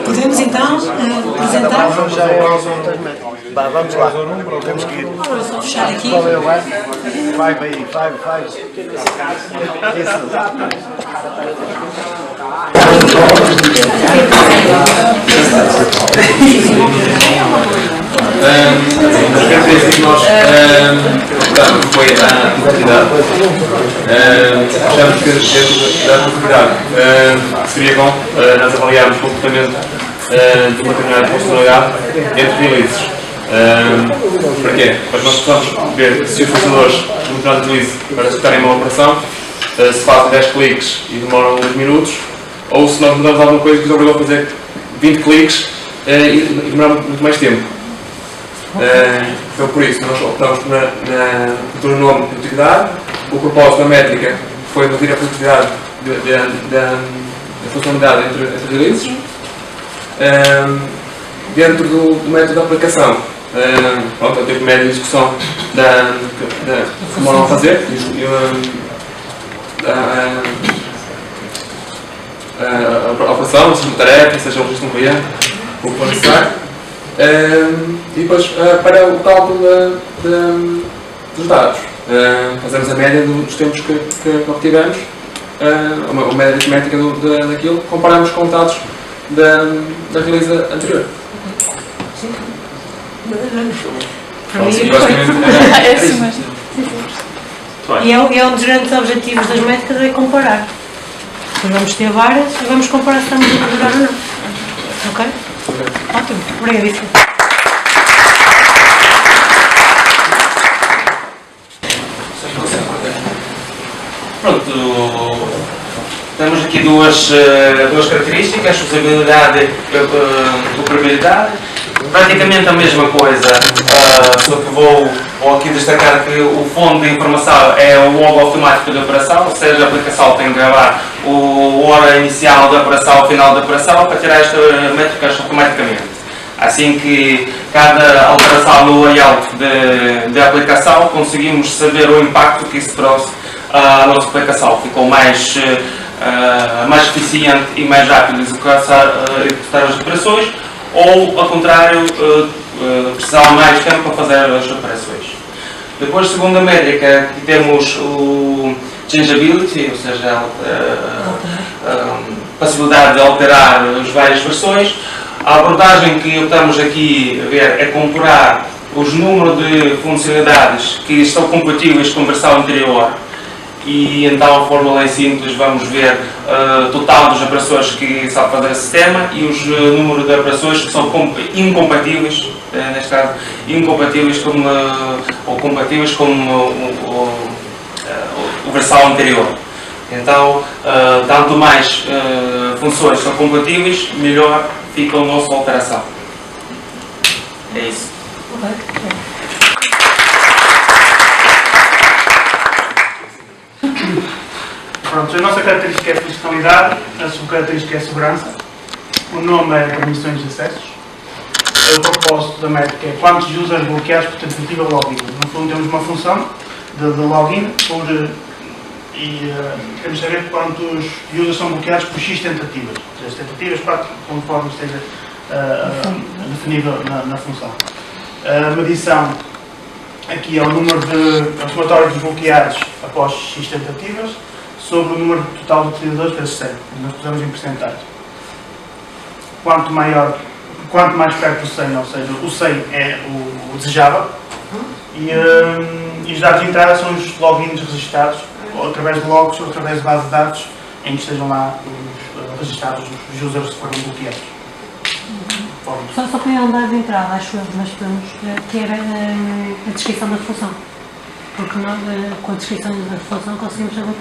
Podemos então apresentar? Vamos lá, temos que ir. Vou só fechar aqui. Vai aí, vai. Isso. Nós foi a oportunidade. Achamos que da oportunidade seria bom nós avaliarmos o comportamento de uma determinada funcionalidade entre releases. Para quê? Para que nós possamos ver se os funcionadores de um determinado release para executarem uma operação se fazem 10 cliques e demoram uns minutos, ou se nós mudamos alguma coisa que nos obrigou a fazer 20 cliques e demorar muito mais tempo. Então, por isso, nós optamos por um nome de produtividade. O propósito da métrica foi medir a produtividade da funcionalidade entre releases. Dentro do método de aplicação, pronto, é o tempo médio de execução que demoram a fazer a operação, seja uma tarefa, seja um registro de um cliente, o que for necessário. E depois, para o cálculo dos dados, fazemos a média dos tempos que obtivemos, a média aritmética daquilo, comparamos com os dados da release anterior. E é um dos grandes objetivos das métricas, é comparar. Depois vamos ter várias e vamos comparar se estamos a melhorar ou não. Ok? Ótimo, obrigadíssimo. Pronto, temos aqui duas características, usabilidade e operabilidade. Praticamente a mesma coisa, só que vou aqui destacar que o fonte de informação é o log automático da operação, ou seja, a aplicação tem que gravar a hora inicial da operação, ao final da operação, para tirar estas métricas automaticamente. Assim que cada alteração no layout da aplicação, conseguimos saber o impacto que isso trouxe à nossa aplicação. Ficou mais eficiente e mais rápido executar as operações, ou, ao contrário, precisava mais tempo para fazer as operações. Depois, segunda métrica, aqui temos o changeability, ou seja, a possibilidade de alterar as várias versões. A abordagem que optamos aqui a ver é comparar os números de funcionalidades que estão compatíveis com a versão anterior e então a fórmula em simples vamos ver o total das operações que sabe fazer o sistema e os números de operações que são incompatíveis, neste caso, incompatíveis com, ou compatíveis com a versão anterior. Então, tanto mais funções são compatíveis, melhor fica a nossa operação. É isso. Pronto, a nossa característica é a funcionalidade, a subcaracterística é a segurança, o nome é permissões de acessos, o propósito da métrica é quantos users bloqueados por tentativa de login. No fundo temos uma função de login queremos saber quantos users são bloqueados por X tentativas. As tentativas, conforme esteja definido na função. A medição aqui é o número de somatório de bloqueados após X tentativas sobre o número total de utilizadores vezes 100. Nós pusemos em percentagem. Quanto mais perto do 100, ou seja, o 100 é o desejável, e os dados de entrada são os logins registados, ou através de logs ou através de base de dados em que estejam lá registados os users que foram bloqueados. Só para eu andar de entrada, acho eu, mas podemos ter a descrição da função. Porque nós, com a descrição da função conseguimos saber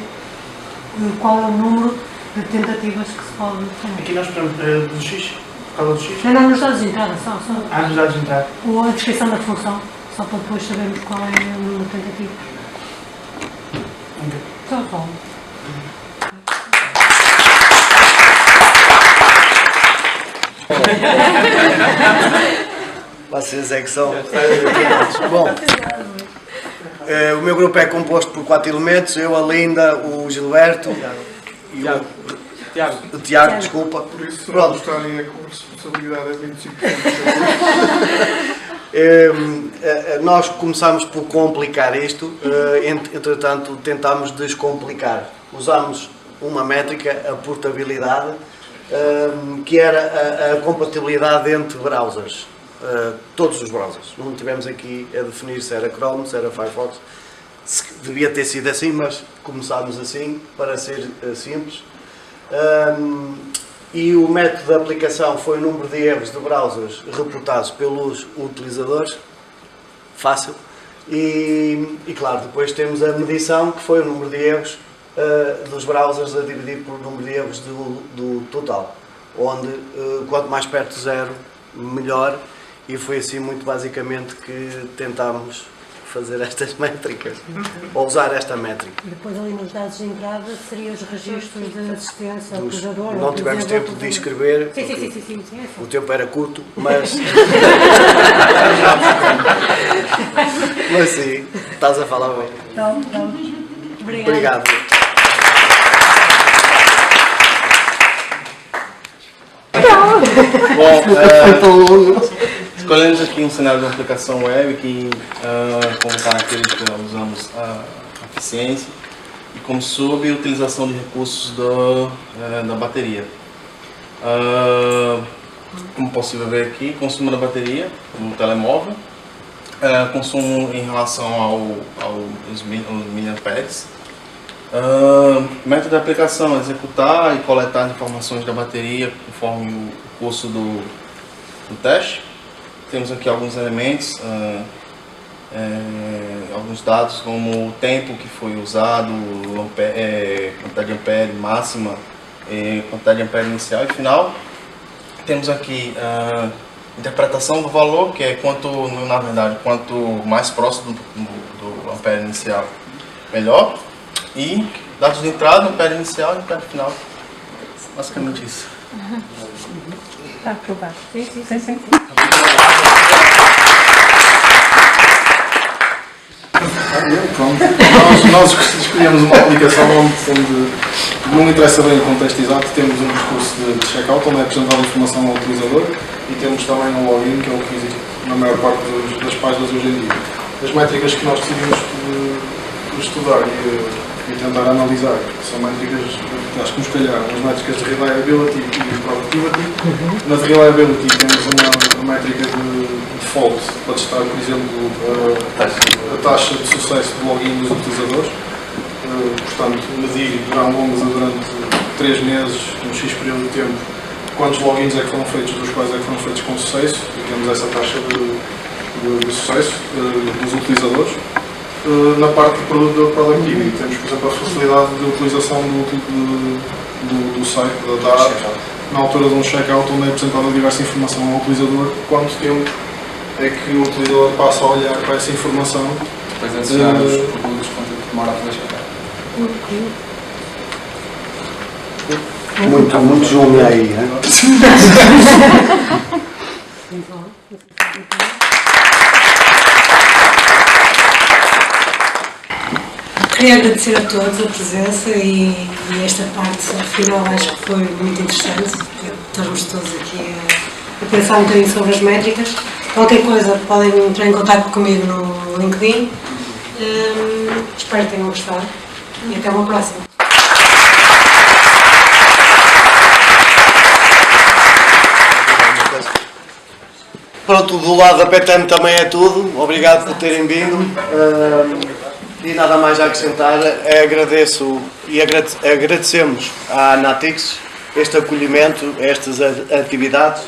qual é o número de tentativas que se pode ter. Aqui nós podemos, do X, por causa do X? Não, nos dados de entrada, só. Nos dados de entrada. Ou a descrição da função, só para depois sabermos qual é o número de tentativas. Okay. Só. Vocês é que são. Bom, o meu grupo é composto por 4 elementos, eu, a Linda, o Gilberto e o Tiago, desculpa. Por isso, se não gostarem, a responsabilidade é 25%. Nós começamos por complicar isto, entretanto tentámos descomplicar. Usámos uma métrica, a portabilidade, que era a compatibilidade entre browsers, todos os browsers. Não tivemos aqui a definir se era Chrome, se era Firefox, devia ter sido assim, mas começámos assim para ser simples. E o método de aplicação foi o número de erros de browsers reportados pelos utilizadores, fácil, e claro, depois temos a medição, que foi o número de erros dos browsers a dividir por número de erros do total, onde quanto mais perto de zero, melhor, e foi assim muito basicamente que tentámos fazer estas métricas, ou usar esta métrica. Depois ali nos dados de entrada seriam os registros de assistência ao utilizador. Não tivemos tempo de escrever, sim, o tempo era curto, mas... mas sim, estás a falar bem. Então, Obrigado. Bom, escolhemos aqui um cenário de aplicação web que, como característica, usamos a eficiência e como subutilização de recursos da bateria. Como possível ver aqui, consumo da bateria no telemóvel, consumo em relação aos miliamperes. Método de aplicação: executar e coletar informações da bateria conforme o curso do teste. Temos aqui alguns elementos, alguns dados como o tempo que foi usado, quantidade de ampere máxima, quantidade de ampere inicial e final. Temos aqui interpretação do valor, que é na verdade, quanto mais próximo do ampere inicial, melhor. E dados de entrada, ampere inicial e ampere final. Basicamente isso. Está aprovado. Sim. Nós escolhemos uma aplicação onde não interessa bem o contexto exato. Temos um recurso de checkout, onde é apresentada a informação ao utilizador, e temos também um login, que é o que existe na maior parte das páginas hoje em dia. As métricas que nós decidimos estudar e e tentar analisar. São métricas, acho que nos calharam, as métricas de reliability e productivity. Na de reliability temos uma métrica de default para testar, por exemplo, a taxa de sucesso de login dos utilizadores. Portanto, medir durante 3 meses, num X período de tempo, quantos logins é que foram feitos, dos quais é que foram feitos com sucesso, e temos essa taxa de sucesso dos utilizadores. Na parte do produto da Productivity, temos, por exemplo, a facilidade de utilização do site, da app, na altura de um checkout, onde é apresentada diversa informação ao utilizador, quanto tempo é que o utilizador passa a olhar para essa informação. Depois adicionar os produtos, quanto demora a fazer check-out. Muito zoom aí, né? Queria agradecer a todos a presença e esta parte final acho que foi muito interessante, porque estamos todos aqui a pensar um bocadinho sobre as métricas. Qualquer coisa podem entrar em contato comigo no LinkedIn. Espero que tenham gostado e até uma próxima. Pronto, do lado da PTM também é tudo. Obrigado por terem vindo. E nada mais a acrescentar. Agradeço e agradecemos à Natix este acolhimento, estas atividades.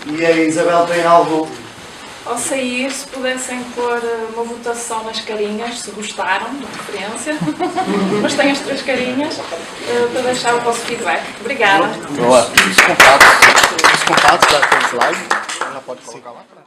E a Isabel tem algo. Ao sair, se pudessem pôr uma votação nas carinhas, se gostaram, de preferência, mas tem as 3 carinhas, para deixar o vosso feedback. Obrigada. Boa. Os contatos da live, já pode colocar lá.